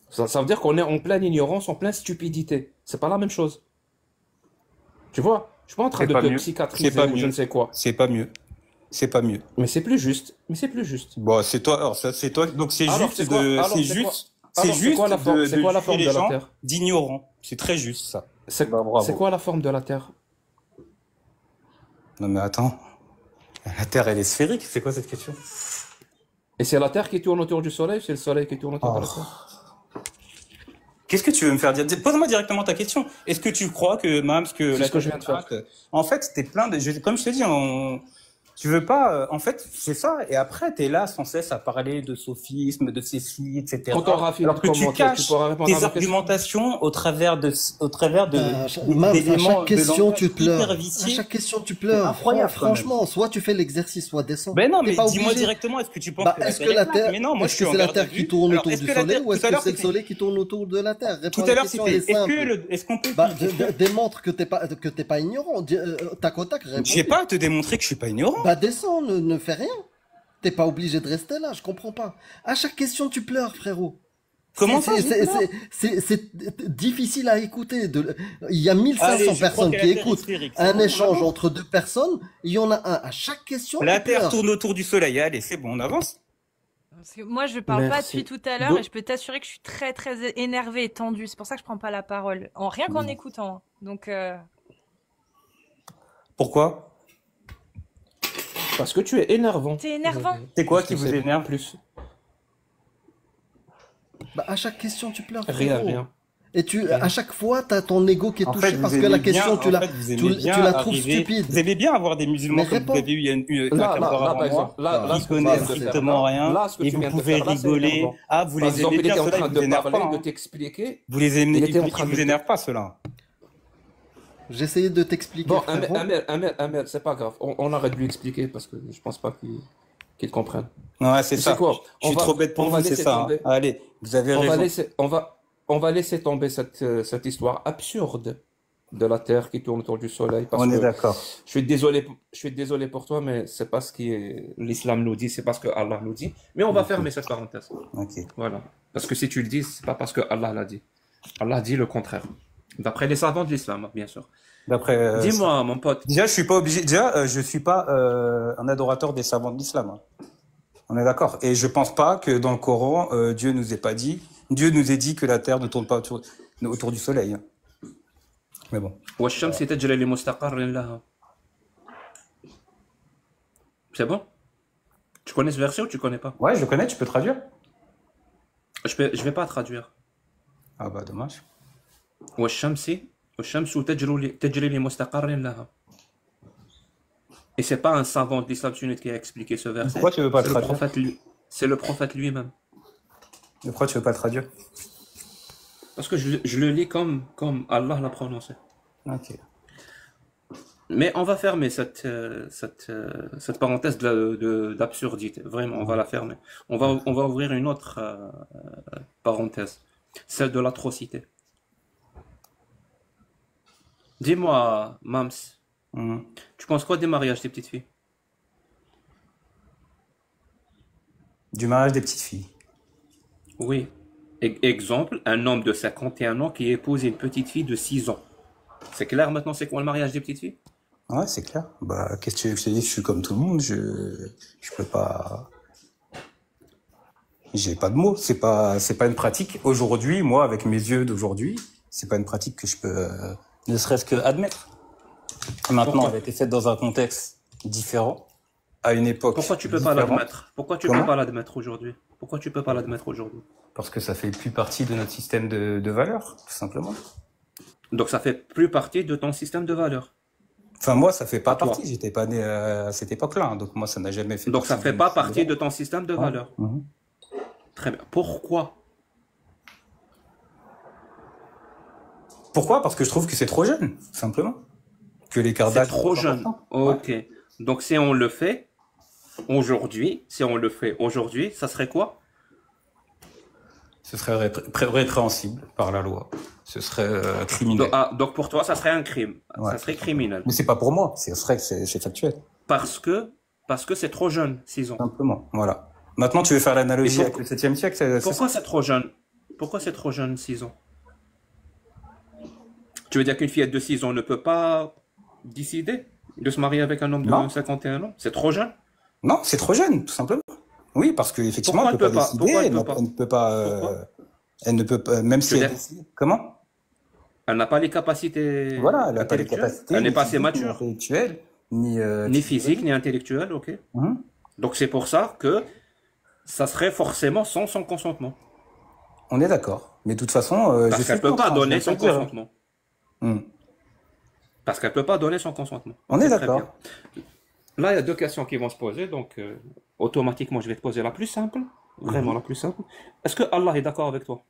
Ça veut dire qu'on est en pleine ignorance, en pleine stupidité. C'est pas la même chose. Tu vois? Je suis pas en train C'est de pas te mieux. C'est psychiatriser pas ou je mieux. ne sais quoi. C'est pas mieux. C'est pas mieux. Mais c'est plus juste. Mais c'est plus juste. Bon, c'est toi. Alors ça, c'est toi. Donc c'est Alors, juste c'est quoi? Alors, c'est c'est quoi? juste, c'est Alors, c'est quoi la juste forme? C'est quoi la juger forme les de la gens Terre? d'ignorants. C'est très juste ça. C'est Bah c'est bravo. quoi la forme de la Terre? Non mais attends, la Terre elle est sphérique. C'est quoi cette question? Et c'est la Terre qui tourne autour du Soleil, ou c'est le Soleil qui tourne autour de la Oh. Terre? Qu'est-ce que tu veux me faire dire? Pose-moi directement ta question. Est-ce que tu crois que, Mams, que C'est la ce que Terre je viens de faire. est plate? En fait, t'es plein de, comme je te dis, tu veux pas, en fait, c'est ça. Et après, t'es là sans cesse à parler de sophisme, de ceci, etc. Quand on aura fini Alors de que tu commenter, tu caches pourras répondre à tes ma question. argumentations au travers Mams, à d'éléments chaque de question, langage tu pleures. hyper À viciés. chaque question, tu C'est pleures. incroyable quand même. Franchement, soit tu fais l'exercice, soit descends. Ben non, T'es mais pas dis-moi obligé. directement, est-ce que tu penses Bah, que la est-ce que Terre la est plate? Terre, Mais non, moi je est-ce suis que en c'est la garde Terre à qui vue. tourne Alors, autour est-ce du que la Soleil Terre, ou est-ce tout à que l'heure c'est le c'était, Soleil qui tourne autour de la Terre? tout Réponds à à la l'heure question, elle c'était, est est-ce simple. que est-ce qu'on peut Bah, simplifier? démontre que t'es pas ignorant. Tac au tac, réponds. J'ai pas à te démontrer que je suis pas ignorant. Bah, descends, ne fais rien. T'es pas obligé de rester là, je comprends pas. À chaque question, tu pleures, frérot. Comment ça, je pleure? C'est difficile à écouter. Il y a Allez, 1500 je crois personnes que qui la Terre est écoutent sphérique. C'est un bon, on échange avance. entre deux personnes. Il y en a un à chaque question. La qui Terre pleure. tourne autour du Soleil. Allez, c'est bon, on avance. Parce que moi, je parle pas depuis Merci. tout à l'heure Do- et je peux t'assurer que je suis très très énervée et tendue. C'est pour ça que je prends pas la parole. Rien qu'en écoutant, hein. Donc, Pourquoi? Parce que tu es énervant. t'es énervant. C'est quoi Parce qui que vous c'est énerve? plus. À chaque question, tu pleures, Rien, frérot. rien. Et tu, Rien. à chaque fois, t'as ton ego qui est En touché fait, parce vous que la aimez bien, question, en fait, vous aimez tu bien la trouves arriver. stupide. Vous aimez bien avoir des Mais musulmans comme vous réponds. avez eu un Là, quart là, d'heure là, avant par moi, exemple, là, qui ce que tu connaissent viens de faire, strictement rien, là, ce que et tu vous viens de pouvez faire, là, c'est rigoler. énervant. Ah, vous Par les exemple, aimez il bien, était en ceux-là, train ils de vous énervent pas. parler, de Hein. t'expliquer. Vous les aimez, Il était en ils train vous de énervent pas, ceux-là. J'essayais de t'expliquer, Bon, frérot. Ahmed, c'est pas grave. On arrête de lui expliquer parce que je pense pas qu'il comprenne. Ouais, c'est Tu sais ça. quoi? Je suis trop bête pour On va vous, c'est laisser ça. Hein. tomber. Allez, vous avez On va raison. laisser, on va laisser tomber cette histoire absurde de la Terre qui tourne autour du Soleil parce On est que d'accord. je suis désolé pour toi, mais c'est pas ce que l'islam nous dit, c'est pas ce que Allah nous dit. Mais on va fermer cette parenthèse. Ok. Voilà. Parce que si tu le dis, c'est pas parce que Allah l'a dit. Allah dit le contraire. D'après les savants de l'islam, bien sûr. D'après ça. Dis-moi, mon pote. Déjà, je suis pas obligé. Déjà, je suis pas un adorateur des savants de l'islam. Hein. On est d'accord. Et je pense pas que dans le Coran, Dieu nous ait pas dit. Dieu nous ait dit que la terre ne tourne pas autour du soleil. Hein. Mais bon. والشمس تجري لمستقر لها. C'est bon? Tu connais ce verset ou tu connais pas? Ouais, je le connais. Tu peux traduire? Je vais pas traduire. Ah bah dommage. والشمس تجري لمستقر لها. Et c'est pas un savant de l'islam sunnite qui a expliqué ce verset. Pourquoi tu veux pas le C'est le traduire? prophète c'est le prophète lui-même. Pourquoi tu veux pas le traduire? Parce que je le lis comme Allah l'a prononcé. Ok. Mais on va fermer cette parenthèse d'absurdité. Vraiment, on va la fermer. On va ouvrir une autre parenthèse. Celle de l'atrocité. Dis-moi, Mams, Mhm. tu penses quoi des mariages des petites filles? Du mariage des petites filles. Oui. Exemple, un homme de 51 ans qui épouse une petite fille de 6 ans. C'est clair maintenant c'est quoi le mariage des petites filles? Ouais, c'est clair. Bah, qu'est-ce que tu veux que je te dise? Je suis comme tout le monde. Je peux pas. J'ai pas de mots. C'est pas une pratique. Aujourd'hui, moi, avec mes yeux d'aujourd'hui, c'est pas une pratique que je peux, ne serait-ce que admettre. Maintenant, Pourquoi? elle a été faite dans un contexte différent, à une époque Pourquoi tu peux pas différente. l'admettre? Pourquoi tu Comment? peux pas l'admettre aujourd'hui? Pourquoi tu peux pas l'admettre aujourd'hui? Parce que ça fait plus partie de notre système de valeurs, tout simplement. Donc ça fait plus partie de ton système de valeurs. Enfin, moi, ça fait pas À toi. partie. J'étais pas né à cette époque-là, hein. Donc moi, ça n'a jamais fait Donc ça partie fait de pas mes partie de valeurs. ton système de Ouais. valeurs. Mhm. Très bien. Pourquoi? Pourquoi? Parce que je trouve que c'est trop jeune, tout simplement. Que l'écart C'est d'âge est trop trop jeune. important. Ouais. Ok. Donc si on le fait aujourd'hui, ça serait quoi? Ce serait répréhensible par la loi. Ce serait criminel. Donc pour toi, ça serait un crime. Ouais. Ça serait criminel. Mais c'est pas pour moi. C'est vrai que c'est factuel. Parce que c'est trop jeune, 6 ans. Simplement. Voilà. Maintenant, tu veux faire l'analogie Et avec le 7e siècle, c'est Pourquoi ça? c'est trop jeune? Pourquoi c'est trop jeune, 6 ans? Tu veux dire qu'une fillette de 6 ans ne peut pas décider de se marier avec un homme Non. de 51 ans? C'est trop jeune? Non, c'est trop jeune, tout simplement. Oui, parce que effectivement, Pourquoi elle peut elle pas peut pas? décider. Pourquoi elle Elle peut n'a- pas? elle ne peut pas. Pourquoi? Elle ne peut pas. Même Tu si veux elle dire, décide. Comment? elle n'a pas les capacités Voilà, elle n'a pas les intellectuelles? capacités Elle n'est ni pas assez physiques, ni mature? intellectuelles, ni Ni physique, psychologiques. ni intellectuelle, ok. Mhm. Donc c'est pour ça que ça serait forcément sans son consentement. On est d'accord. Mais de toute façon, j'ai Parce fait qu'elle le peut temps, pas hein, je viens donner de te son le dire. consentement. Mhm. Parce qu'elle peut pas donner son consentement. On est C'est très bien. d'accord. Là, il y a deux questions qui vont se poser, donc automatiquement, je vais te poser la plus simple, vraiment Mhm. la plus simple. Est-ce que Allah est d'accord avec toi?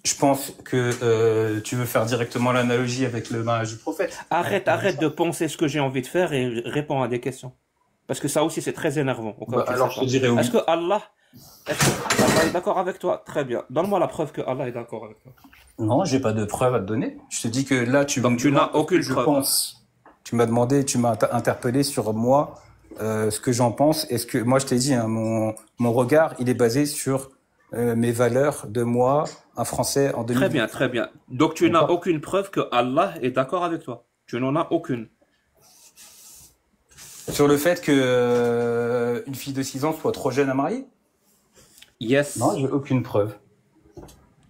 Je pense que tu veux faire directement l'analogie avec le mariage du prophète. Arrête de penser ce que j'ai envie de faire et réponds à des questions. Parce que ça aussi, c'est très énervant. Au cas où Bah, tu ne alors, sais je te pas. dirais oui. Est-ce que Allah est d'accord avec toi? Très bien. Donne-moi la preuve que Allah est d'accord avec toi. Non, j'ai pas de preuve à te donner. Je te dis que là, tu Donc me tu demandes n'as aucune ce que je preuve. pense. Tu m'as demandé, tu m'as interpellé sur moi, ce que j'en pense. Est-ce que moi, je t'ai dit, hein, mon regard, il est basé sur mes valeurs de moi, un Français en Très 2020. bien, très bien. Donc tu n'as D'accord? aucune preuve que Allah est d'accord avec toi. Tu n'en as aucune. Sur le fait que une fille de 6 ans soit trop jeune à marier? Yes. Non, j'ai aucune preuve.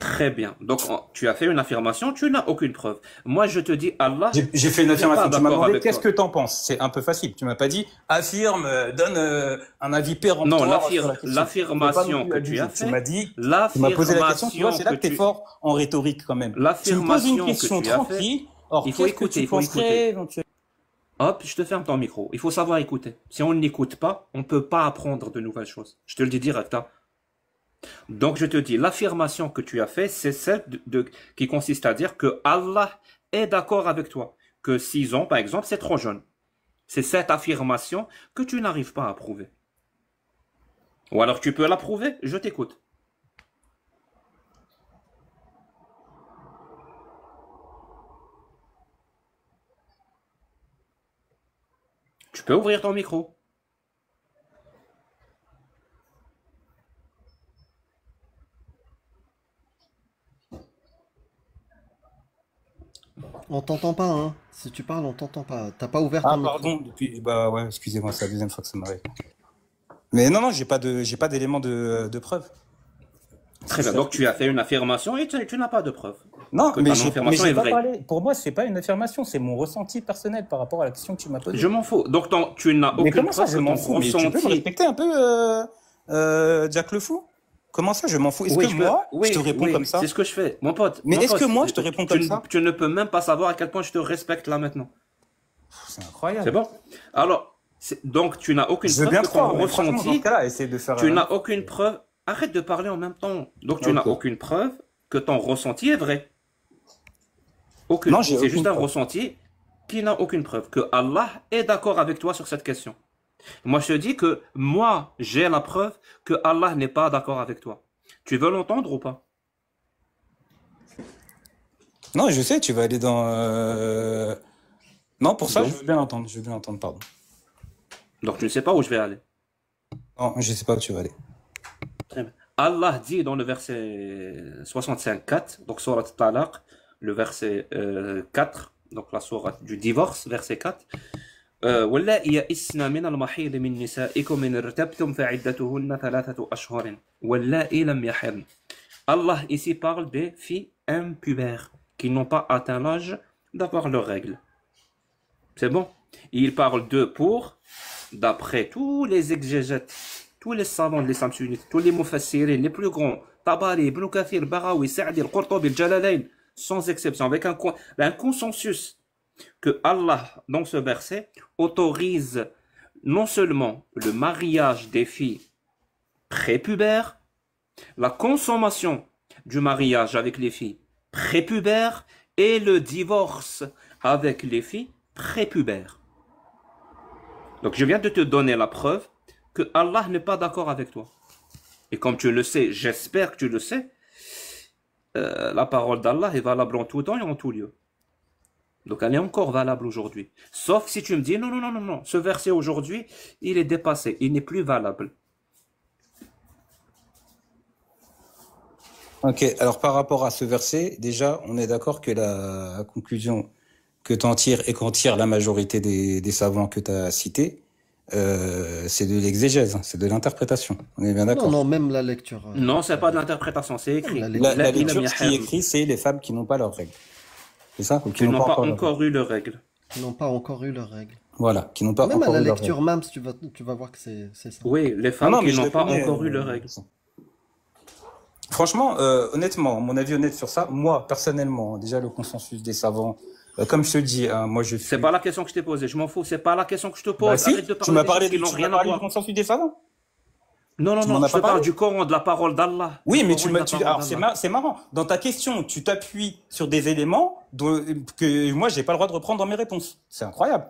Très bien. Donc, tu as fait une affirmation, tu n'as aucune preuve. Moi, je te dis, Allah J'ai fait une n'est affirmation. pas Tu m'as d'accord demandé avec qu'est-ce toi. que t'en penses. C'est un peu facile. Tu m'as pas dit affirme, donne un avis Non, péremptoire sur la question. Tu peux pas non l'affirmation plus que tu abuser. as Tu m'as fait, dit, tu m'as posé la question. Tu vois, c'est là que t'es tu, fort en rhétorique quand même. Tu me poses une l'affirmation que question tu as fait, tranquille. Or, il faut qu'est-ce que écouter, tu il faut penserais écouter. éventuellement? Hop, je te ferme ton micro. Il faut savoir écouter. Si on n'écoute pas, on peut pas apprendre de nouvelles choses. Je te le dis direct, hein. Donc, je te dis, l'affirmation que tu as fait, c'est celle qui consiste à dire que Allah est d'accord avec toi. Que 6 ans, par exemple, c'est trop jeune. C'est cette affirmation que tu n'arrives pas à prouver. Ou alors tu peux la prouver, je t'écoute. Tu peux ouvrir ton micro. On t'entend pas, hein. Si tu parles, on t'entend pas. T'as pas ouvert Ah, ton micro. pardon. Bah ouais, excusez-moi, c'est la deuxième fois que ça m'arrive. Mais non, j'ai pas d'éléments de preuve. Très bien, donc tu as fait une affirmation et tu n'as pas de preuve. Non, Que mais ton affirmation est pas vraie. parlé. Pour moi, c'est pas une affirmation, c'est mon ressenti personnel par rapport à la question que tu m'as posée. Je m'en fous. Donc tu n'as Mais aucune comment ça, preuve je que m'en ton fous? Mais tu peux me ressenti. respecter un peu, Jack le Fou? Comment ça, je m'en fous? Est-ce Oui, que moi, je te réponds oui, comme ça? c'est ce que je fais. Mon pote, Mais mon est-ce que pote, moi, je te réponds comme ça? tu ne peux même pas savoir à quel point je te respecte là maintenant. C'est C'est incroyable. bon? Alors, donc tu n'as aucune Je veux preuve bien que te ton croire, mais franchement, dans ce ressenti, cas-là, essaye de faire. tu n'as aucune preuve. Arrête de parler en même temps. Donc tu n'as Ok. aucune preuve que ton ressenti est vrai. Aucune. Non, j'ai C'est juste aucune un preuve. ressenti qui n'a aucune preuve. Que Allah est d'accord avec toi sur cette question. Moi, je te dis que moi, j'ai la preuve que Allah n'est pas d'accord avec toi. Tu veux l'entendre ou pas? Non, je sais, tu vas aller dans. Non, pour ça, Donc, je veux bien l'entendre. Je veux bien l'entendre, pardon. donc tu ne sais pas où je vais aller. Non, je sais pas où tu vas aller. Très bien. Allah dit dans le verset 65-4, donc surat Talaq, le verset 4, donc la sourate du divorce, verset 4. واللائي يئسن من المحيض من نسائكم إن ارتبتم فعدتهن 3 أشهر واللائي لم يحضن. Allah ici parle des filles impubères qui n'ont pas atteint l'âge d'avoir leurs règles. C'est bon? Il parle d'eux pour, d'après tous les exégètes, tous les savants de l'islam sunnite, tous les mufassirin, les plus grands, Tabari, Ibn Kathir, Barawi, Sa'di, Al-Qurtubi, Al-Jalalayn, sans exception, avec un consensus que Allah, dans ce verset, autorise non seulement le mariage des filles prépubères, la consommation du mariage avec les filles prépubères et le divorce avec les filles prépubères. Donc je viens de te donner la preuve que Allah n'est pas d'accord avec toi. Et comme tu le sais, j'espère que tu le sais, la parole d'Allah est valable en tout temps et en tout lieu. Donc elle est encore valable aujourd'hui. Sauf si tu me dis, non, non, non, non, non, ce verset aujourd'hui, il est dépassé, il n'est plus valable. Ok, alors par rapport à ce verset, déjà, on est d'accord que la conclusion que t'en tires et qu'en tire la majorité des savants que tu as cités, c'est de l'exégèse, c'est de l'interprétation. On est bien Non, d'accord. non, même la lecture. Non, c'est pas de l'interprétation, c'est écrit. La La lecture, lecture, ce qui est écrit, c'est les femmes qui n'ont pas leurs règles. C'est ça? Ou qui Qui n'ont pas leurs règles. encore eu leurs règles. ils n'ont pas encore eu leurs règles. Voilà, qui n'ont pas Même à encore la eu leurs lecture, règles. même, tu vas voir que c'est ça. Oui, les Ah femmes non, mais qui je n'ont le pas connais, encore eu leurs règles. Franchement, honnêtement, mon avis honnête sur ça, moi, personnellement, déjà le consensus des savants, comme je te dis, hein, moi je suis... C'est pas la question que je t'ai posée, je m'en fous, c'est pas la question que je te pose. Bah si, Arrête de tu parler m'as des parlé, choses qui n'ont tu rien m'as à parlé du voir. consensus des savants. Non, non, Tu m'en non, as je pas te parle parlé? du Coran, de la parole d'Allah. Oui, Du mais Coran et de la parole alors d'Allah. c'est marrant. Dans ta question, tu t'appuies sur des éléments que moi j'ai pas le droit de reprendre dans mes réponses. C'est incroyable.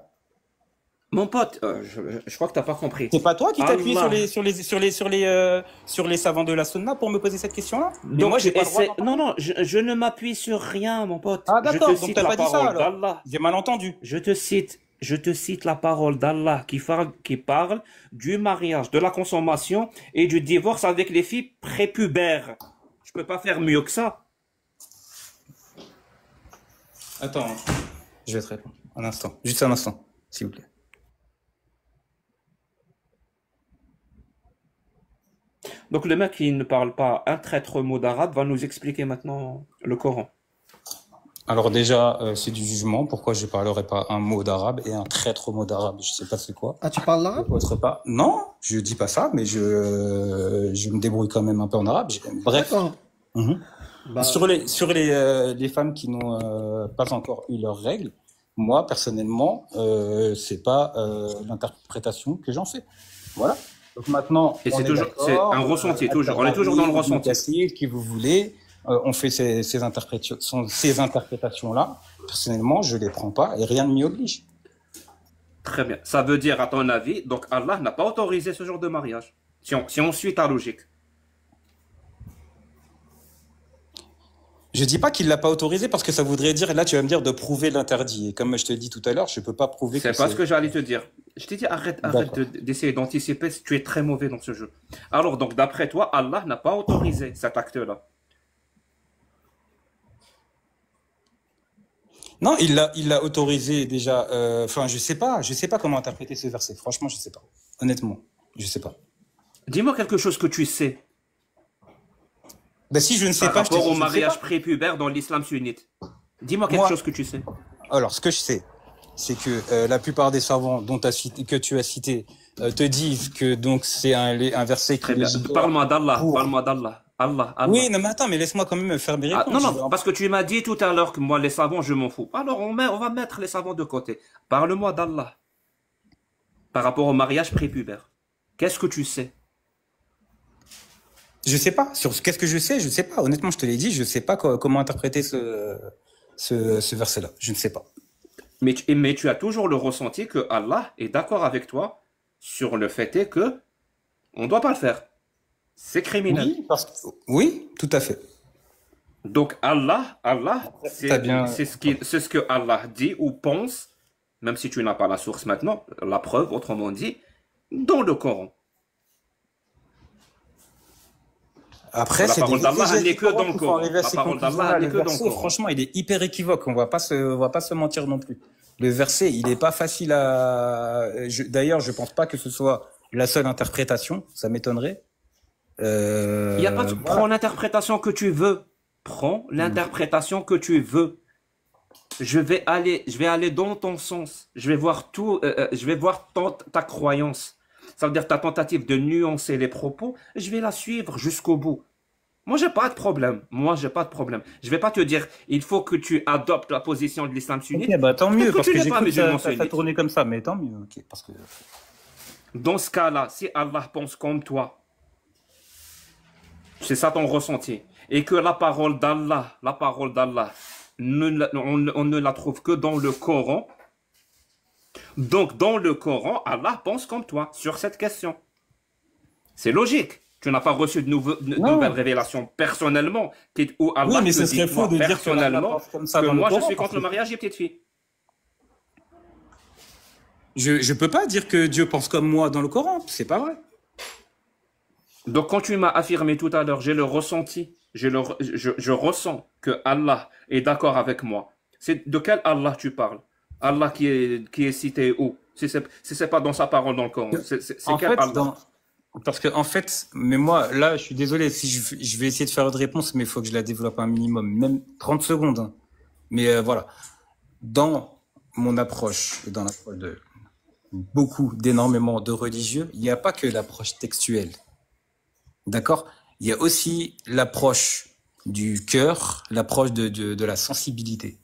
Mon pote, je crois que t'as pas compris. C'est pas toi qui t'appuies Allah. sur les savants de la sunna pour me poser cette question-là? Mais Donc, moi j'ai pas le droit. non, non, je ne m'appuie sur rien, mon pote. Ah Je d'accord, te donc cite t'as la pas dit ça parole alors. d'Allah. J'ai mal entendu. Je te cite la parole d'Allah qui parle du mariage, de la consommation et du divorce avec les filles prépubères. Je peux pas faire mieux que ça. Attends, je vais te répondre. Un instant, juste un instant, s'il vous plaît. Donc le mec qui ne parle pas un traître mot d'arabe va nous expliquer maintenant le Coran. Alors déjà, c'est du jugement. Pourquoi je parlerai pas un mot d'arabe et un traître mot d'arabe? Je sais pas c'est quoi. Ah, tu parles l'arabe? Autre pas. Non, je dis pas ça, mais je me débrouille quand même un peu en arabe. Bref. D'accord. Mhm. Bah, Sur les femmes qui n'ont pas encore eu leurs règles, moi personnellement, c'est pas l'interprétation que j'en fais. Voilà. Donc maintenant, Et on c'est est toujours, c'est d'accord. un ressenti, toujours. On est toujours dans le ressenti. Cassir, qui vous voulez, on fait ces interprétations-là. Personnellement, je les prends pas et rien ne m'y oblige. Très bien. Ça veut dire, à ton avis, donc Allah n'a pas autorisé ce genre de mariage. Si on suit ta logique. Je dis pas qu'il l'a pas autorisé parce que ça voudrait dire, là tu vas me dire de prouver l'interdit. Et comme je te l'ai dit tout à l'heure, je peux pas prouver que C'est pas ce c'est... que j'allais te dire. Je t'ai dit, arrête D'accord. d'essayer d'anticiper, tu es très mauvais dans ce jeu. Alors, donc, d'après toi, Allah n'a pas autorisé cet acte-là. Non, il l'a autorisé déjà. Enfin, je sais pas comment interpréter ce verset. Franchement, je sais pas. Honnêtement, je sais pas. Dis-moi quelque chose que tu sais Ben si je ne sais par pas, je te rapport dis, au je ne sais mariage pas. prépubère dans l'islam sunnite. Dis-moi quelque Moi, chose que tu sais. alors ce que je sais, c'est que la plupart des savants que tu as cités te disent que donc c'est un verset qui Très bien. légifère Parle-moi d'Allah. pour. Parle-moi d'Allah. Allah, Allah. Oui, non mais attends, mais laisse-moi quand même faire mes Ah, réponses. non, Je non, vais en- parce que tu m'as dit tout à l'heure que moi, les savants, je m'en fous. Alors, on va mettre les savants de côté. Parle-moi d'Allah par rapport au mariage prépubère. Qu'est-ce que tu sais? Je sais pas. Qu'est-ce que je sais, je sais pas. Honnêtement, je te l'ai dit, je sais pas comment interpréter ce verset-là. Je ne sais pas. Mais tu as toujours le ressenti que Allah est d'accord avec toi sur le fait est que on ne doit pas le faire. C'est criminel. Oui, tout à fait. Donc Allah, T'as bien. c'est ce que Allah dit ou pense, même si tu n'as pas la source maintenant, la preuve, autrement dit, dans le Coran. Après, La c'est parole des d'Allah, elle exégètes n'est que dans le qui font Coran. arriver à La ces parole d'Allah, conclusions-là. elle Le n'est que dans le verset, Coran. franchement, il est hyper équivoque. On va pas se mentir non plus. Le verset, il est pas facile à. D'ailleurs, je pense pas que ce soit la seule interprétation. Ça m'étonnerait. Il n'y a pas de... Voilà. Prends l'interprétation que tu veux. Prends l'interprétation que tu veux. Je vais aller dans ton sens. Je vais voir tout, je vais voir ta croyance. Ça veut dire ta tentative de nuancer les propos. Je vais la suivre jusqu'au bout. Moi, j'ai pas de problème. Je vais pas te dire, il faut que tu adoptes la position de l'islam sunnite. Ok, bah tant mieux, Peut-être que parce tu que n'es pas j'écoute musulman ça sunnite. tourner comme ça, mais tant mieux. Ok, parce que. Dans ce cas-là, si Allah pense comme toi, c'est ça ton ressenti, et que la parole d'Allah, on ne la trouve que dans le Coran. Donc, dans le Coran, Allah pense comme toi sur cette question. C'est logique. Tu n'as pas reçu de nouvelles révélations personnellement, où Allah Oui, mais te ce dit, serait faux moi, de dire que Allah personnellement, pense comme ça que dans le moi, je Coran, suis parce contre le que mariage des petites filles. je peux pas dire que Dieu pense comme moi dans le Coran. C'est pas vrai. Donc, quand tu m'as affirmé tout à l'heure, j'ai le ressenti, je ressens que Allah est d'accord avec moi. C'est de quel Allah tu parles? Allah qui est cité où? Si c'est pas dans sa parole dans le Coran, c'est En quel fait, Allah? parce que en fait, mais moi, là, je suis désolé si je vais essayer de faire une réponse, mais il faut que je la développe un minimum, même 30 secondes. Hein. Mais voilà, dans mon approche et dans l'approche de d'énormément de religieux, il n'y a pas que l'approche textuelle. D'accord? Il y a aussi l'approche du cœur, l'approche de la sensibilité.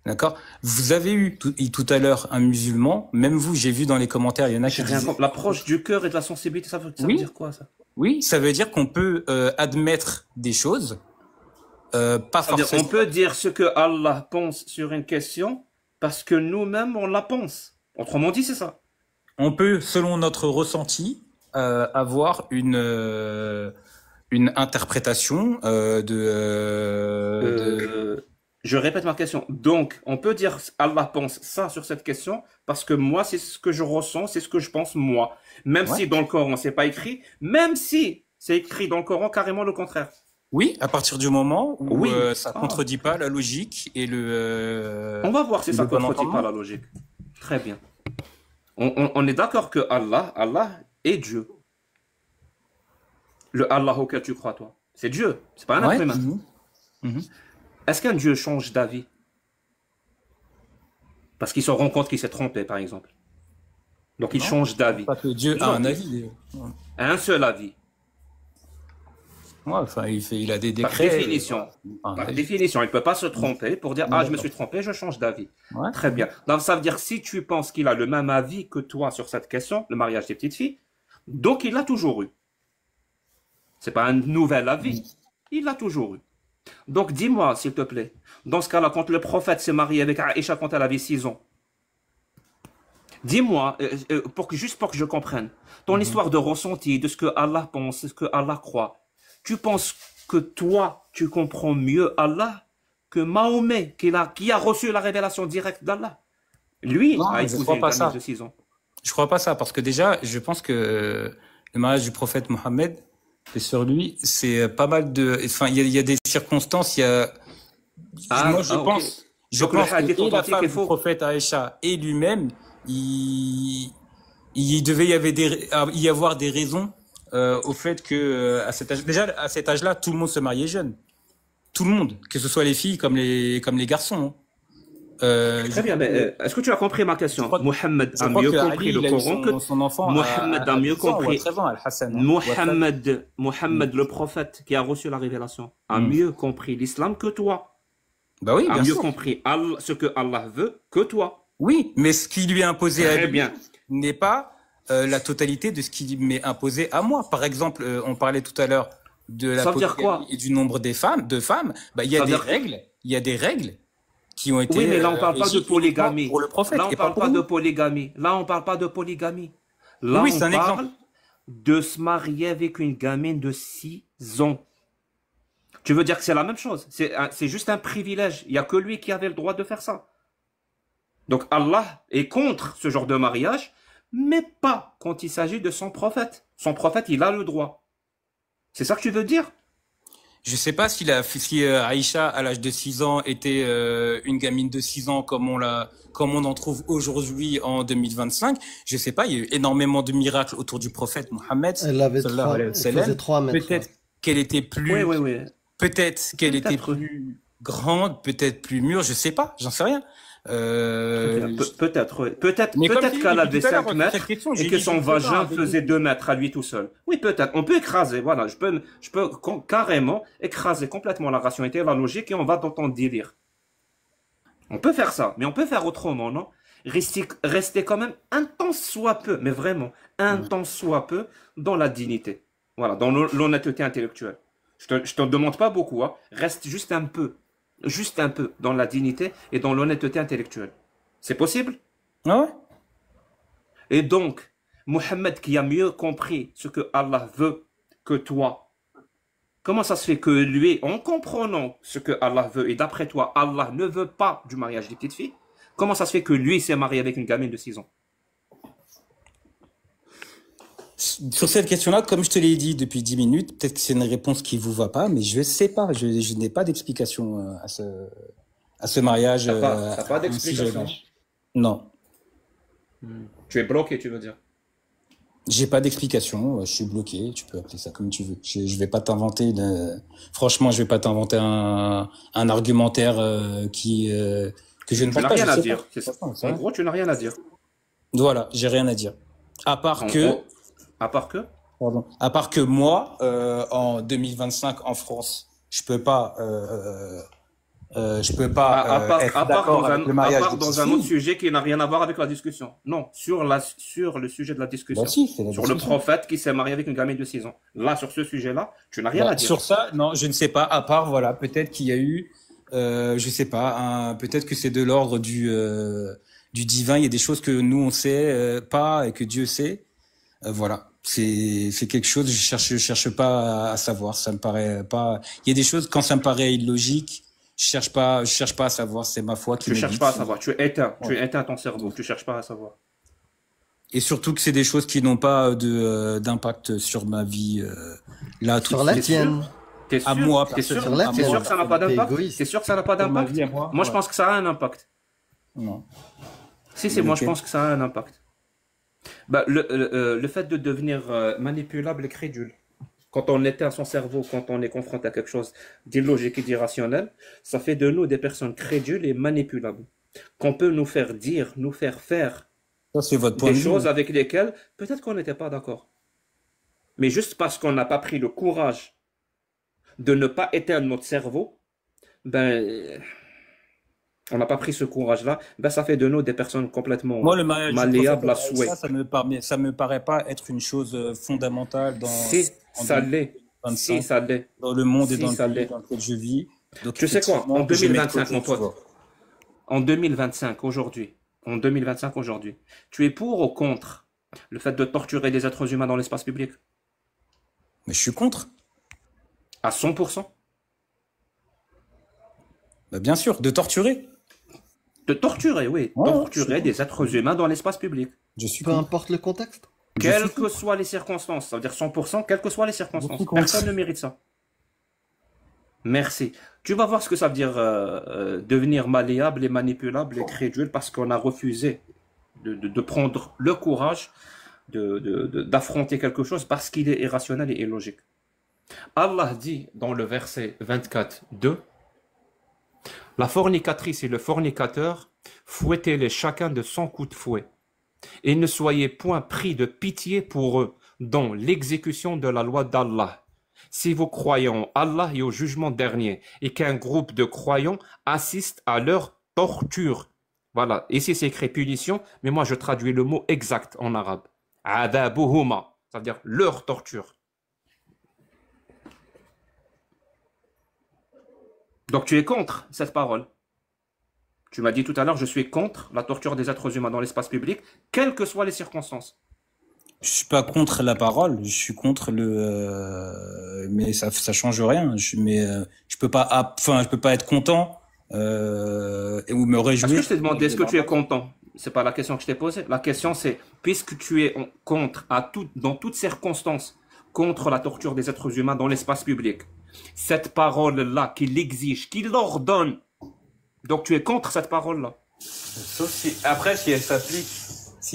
D'accord? Vous avez eu tout à l'heure un musulman, même vous, j'ai vu dans les commentaires, il y en a qui disaient... L'approche du cœur et de la sensibilité, ça veut dire quoi, ça? Oui, ça veut dire qu'on peut admettre des choses, pas forcément... On peut dire ce que Allah pense sur une question parce que nous-mêmes, on la pense. Autrement dit, c'est ça. On peut, selon notre ressenti, avoir une interprétation Je répète ma question. Donc, on peut dire Allah pense ça sur cette question parce que moi, c'est ce que je ressens, c'est ce que je pense moi. Même si dans le Coran, c'est pas écrit, même si c'est écrit dans le Coran carrément le contraire. Oui, à partir du moment où ça contredit pas la logique et On va voir si ça contredit pas la logique. Très bien. On est d'accord que Allah est Dieu. Le Allah auquel tu crois, toi. C'est Dieu, c'est pas un Ouais. être humain. Mhm. Est-ce qu'un Dieu change d'avis? Parce qu'il se rend compte qu'il s'est trompé, par exemple. Donc il Non. change d'avis. Pas que Dieu a Non, un avis. Ouais. un seul avis. Ouais, enfin, il a des Par décrets. définition. Un Par avis. définition, il ne peut pas se tromper pour dire, Ouais, ah, je me d'accord. suis trompé, je change d'avis. Ouais. Très bien. Donc ça veut dire, si tu penses qu'il a le même avis que toi sur cette question, le mariage des petites filles, donc il l'a toujours eu. C'est pas un nouvel avis. Il l'a toujours eu. Donc dis-moi, s'il te plaît, dans ce cas-là, quand le prophète s'est marié avec Aïcha quand elle avait 6 ans, dis-moi, juste pour que je comprenne, ton histoire de ressenti, de ce que Allah pense, de ce que Allah croit, tu penses que toi, tu comprends mieux Allah que Mahomet, qui a reçu la révélation directe d'Allah? Lui Non, a je épousé crois une pas gamine ça. de 6 ans. Je crois pas ça, parce que déjà, je pense que le mariage du prophète Mohammed, et sur lui, c'est pas mal de, enfin, il y a des circonstances, moi, je ok. Donc le pense que hadith et la authentique femme est du faux. prophète Aïcha et lui-même, il devait y avoir des raisons, au fait que, à cet âge, déjà, à cet âge-là, tout le monde se mariait jeune. Tout le monde, que ce soit les filles comme les garçons. Hein. Très bien, mais est-ce que tu as compris ma question? Mohammed Je a crois mieux que compris Ali, le il a eu Coran que son enfant Mohammed a à mieux 10 ans ou à compris. 13 ans, Al-Hassan. Hein. Mohammed, le prophète qui a reçu la révélation, a mieux compris l'islam que toi. Bah oui, A bien mieux sûr. compris ce que Allah veut que toi. Oui, mais ce qui lui est imposé à Très lui bien. n'est pas la totalité de ce qui m'est imposé à moi. Par exemple, on parlait tout à l'heure de la Ça veut dire polygamie quoi? et du nombre des femmes, bah, il y a Ça veut des dire- règles, il y a des règles qui ont été Oui, mais là, on parle pas de régies polygamie. uniquement pour le prophète Là, on et pas parle pour pas de nous. polygamie. Là, on parle pas de polygamie. Là, Oui, on c'est un parle exemple. de se marier avec une gamine de 6 ans. Tu veux dire que c'est la même chose? C'est juste un privilège. Il n'y a que lui qui avait le droit de faire ça. Donc Allah est contre ce genre de mariage, mais pas quand il s'agit de son prophète. Son prophète, il a le droit. C'est ça que tu veux dire? Je sais pas si Aïcha, à l'âge de 6 ans, était une gamine de 6 ans comme on en trouve aujourd'hui en 2025. Je sais pas, il y a eu énormément de miracles autour du prophète Mohammed. Elle avait sallallahu alayhi wa elle sallam. faisait 3 mètres. Peut-être qu'elle était plus, Oui. peut-être qu'elle était Peut-être. plus grande, peut-être plus mûre, je sais pas, j'en sais rien. Peut-être, oui. Peut-être Mais comme peut-être tu dis qu'elle depuis avait tout à l'heure, 5 cette mètres question, et j'ai que dit, son je sais pas, vagin avec faisait 2 mètres à lui tout seul. Oui, peut-être. On peut écraser, voilà. Je peux carrément écraser complètement la rationalité et la logique et on va dans ton délire. On peut faire ça, mais on peut faire autrement, non? Rester quand même un tant soit peu, mais vraiment, un tant soit peu dans la dignité. Voilà, dans l'honnêteté intellectuelle. Je te demande pas beaucoup, hein. Reste juste un peu dans la dignité et dans l'honnêteté intellectuelle. C'est possible? Ah ouais? Et donc, Mohammed qui a mieux compris ce que Allah veut que toi, comment ça se fait que lui, en comprenant ce que Allah veut, et d'après toi, Allah ne veut pas du mariage des petites filles, comment ça se fait que lui s'est marié avec une gamine de 6 ans? Sur cette question-là, comme je te l'ai dit depuis 10 minutes, peut-être que c'est une réponse qui vous va pas, mais je sais pas, je n'ai pas d'explication à ce mariage. T'as pas à un d'explication? sujet. Non, Tu es bloqué, tu veux dire? j'ai pas d'explication, je suis bloqué, tu peux appeler ça comme tu veux. Je vais pas t'inventer franchement, je vais pas t'inventer un argumentaire que je ne Tu pense n'as pas. rien je à sais dire. pas. En gros, tu n'as rien à dire. Voilà, j'ai rien à dire. À part En que gros, à part que? Pardon. À part que moi, en 2025 en France, je peux pas être d'accord avec le mariage à part des dans petites un autre filles. sujet qui n'a rien à voir avec la discussion. Non, sur le sujet de la discussion. Bah si, c'est la Sur le discussion. prophète qui s'est marié avec une gamine de 6 ans. Là, sur ce sujet-là, tu n'as rien Bah, à dire. sur ça, non, je ne sais pas. À part, voilà, peut-être qu'il y a eu, je sais pas, peut-être que c'est de l'ordre du divin. Il y a des choses que nous on sait pas et que Dieu sait. Voilà, c'est quelque chose. Je cherche pas à savoir. Ça me paraît pas. Il y a des choses quand ça me paraît illogique. Je cherche pas à savoir. C'est ma foi qui Tu me cherches guide. pas à savoir. Tu éteins. Ouais. Tu éteins ton cerveau. Tu cherches pas à savoir. Et surtout que c'est des choses qui n'ont pas d'impact sur ma vie là tout Sur de la suite. tienne. T'es sûr? À moi, T'es sûr? Sur la T'es sûr tienne. que ça n'a pas T'es d'impact? égoïste. T'es sûr que ça n'a pas Sur ma d'impact? vie à moi, Moi, je ouais. pense que ça a un impact. Non. Si, Mais moi, je lequel? pense que ça a un impact. Bah, le fait de devenir manipulable et crédule. quand on éteint son cerveau, quand on est confronté à quelque chose d'illogique et d'irrationnel, ça fait de nous des personnes crédules et manipulables. Qu'on peut nous faire dire, nous faire faire Ça, c'est votre point des de vue. choses avec lesquelles peut-être qu'on n'était pas d'accord. Mais juste parce qu'on n'a pas pris le courage de ne pas éteindre notre cerveau, ben, on n'a pas pris ce courage-là, ben, ça fait de nous des personnes complètement Moi, le mariage du prophète, malléables à souhait. ça me paraît pas être une chose fondamentale Si, en ça l'est. 2025, Si, ça l'est. dans le monde et Si, dans le ça pays l'est. dans lequel je vis. Donc, Tu sais quoi, effectivement, en je mets de 2025, côté, mon tu pote, vois. en 2025, aujourd'hui, tu es pour ou contre le fait de torturer des êtres humains dans l'espace public? Mais je suis contre. À 100%? Bah, bien sûr, de torturer. De torturer, oui. Ouais, je Torturer suis des êtres humains dans l'espace public. Je suis Peu contre. importe le contexte. Quelles que soient les circonstances. Ça veut dire 100%, quelles que soient les circonstances. Je suis contre. Personne ne mérite ça. Merci. Tu vas voir ce que ça veut dire devenir malléable et manipulable et crédule parce qu'on a refusé de prendre le courage d'affronter quelque chose parce qu'il est irrationnel et illogique. Allah dit dans le verset 24:2, la fornicatrice et le fornicateur, fouettez-les chacun de 100 coups de fouet, et ne soyez point pris de pitié pour eux dans l'exécution de la loi d'Allah. Si vous croyez en Allah et au jugement dernier, et qu'un groupe de croyants assiste à leur torture. Voilà, ici c'est écrit punition, mais moi je traduis le mot exact en arabe. Adabuhuma, ça veut dire leur torture. Donc tu es contre cette parole. Tu m'as dit tout à l'heure, je suis contre la torture des êtres humains dans l'espace public, quelles que soient les circonstances. Je suis pas contre la parole, je suis contre mais ça change rien. Je peux pas, je peux pas être content ou me Est-ce réjouir. que je t'ai demandé, est-ce que tu es content? C'est pas la question que je t'ai posée. La question c'est, puisque tu es contre dans toutes circonstances, contre la torture des êtres humains dans l'espace public, cette parole-là qui l'exige, qui l'ordonne, donc tu es contre cette parole-là. Sauf si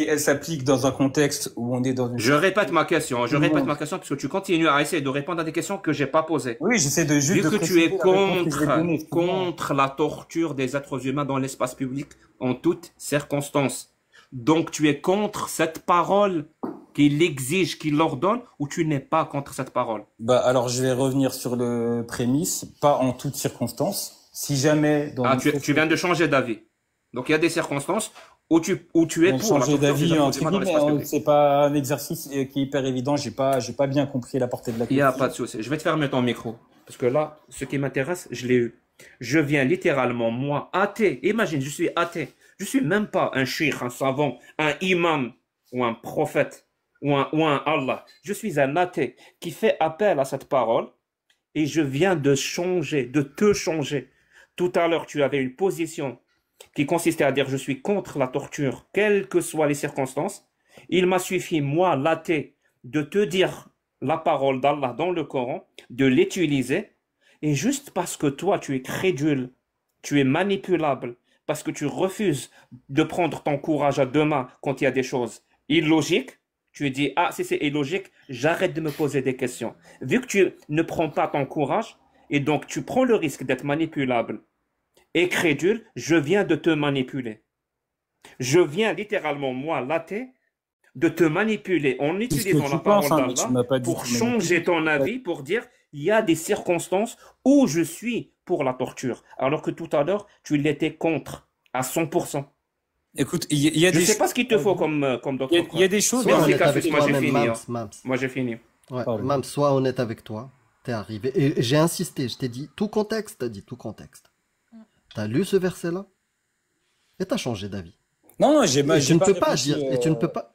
elle s'applique dans un contexte où on est dans une... Je répète ma question parce que tu continues à essayer de répondre à des questions que j'ai pas posées. Oui, j'essaie de juste Vu de que tu préciser es la réponse que je vais donner, excuse-moi. contre la torture des êtres humains dans l'espace public en toutes circonstances. Donc tu es contre cette parole qui l'exige, qui l'ordonne, ou tu n'es pas contre cette parole? Bah, alors je vais revenir sur le prémisse, pas en toutes circonstances. Si jamais dans Tu viens de changer d'avis. Donc il y a des circonstances où tu es pour la changer torture des d'avis êtres entre humains dans guillemets, l'espace public. c'est pas un exercice qui est hyper évident. J'ai pas bien compris la portée de la Il n'y question. a pas de souci. Je vais te fermer ton micro. Parce que là, ce qui m'intéresse, je l'ai eu. Je viens littéralement, moi, athée. Imagine, je suis athée. Je suis même pas un cheikh, un savant, un imam ou un prophète ou un Allah. Je suis un athée qui fait appel à cette parole et je viens de changer, de te changer. Tout à l'heure, tu avais une position qui consistait à dire je suis contre la torture, quelles que soient les circonstances. Il m'a suffi, moi, l'athée, de te dire la parole d'Allah dans le Coran, de l'utiliser, et juste parce que toi, tu es crédule, tu es manipulable, parce que tu refuses de prendre ton courage à deux mains quand il y a des choses illogiques, tu dis, ah, si c'est illogique, j'arrête de me poser des questions. Vu que tu ne prends pas ton courage, et donc tu prends le risque d'être manipulable et crédule, je viens de te manipuler. Je viens littéralement, moi, l'athée, de te manipuler en utilisant la parole d'Allah pour changer ton avis, pour dire il y a des circonstances où je suis pour la torture, alors que tout à l'heure, tu l'étais contre à 100%. Écoute, il y a Je des sais pas ce qu'il te faut comme d'autres. il y a des choses. Sois Merci, honnête avec Cassius, moi j'ai toi-même, fini. Mams, hein. Mams. Moi j'ai fini. Ouais, Pardon. Mams, sois honnête avec toi. T'es arrivé. Et j'ai insisté, je t'ai dit tout contexte, t'as dit tout contexte. T'as lu ce verset-là et t'as changé d'avis. Non, Et tu ne peux pas réfléchi, dire, et tu ne peux pas,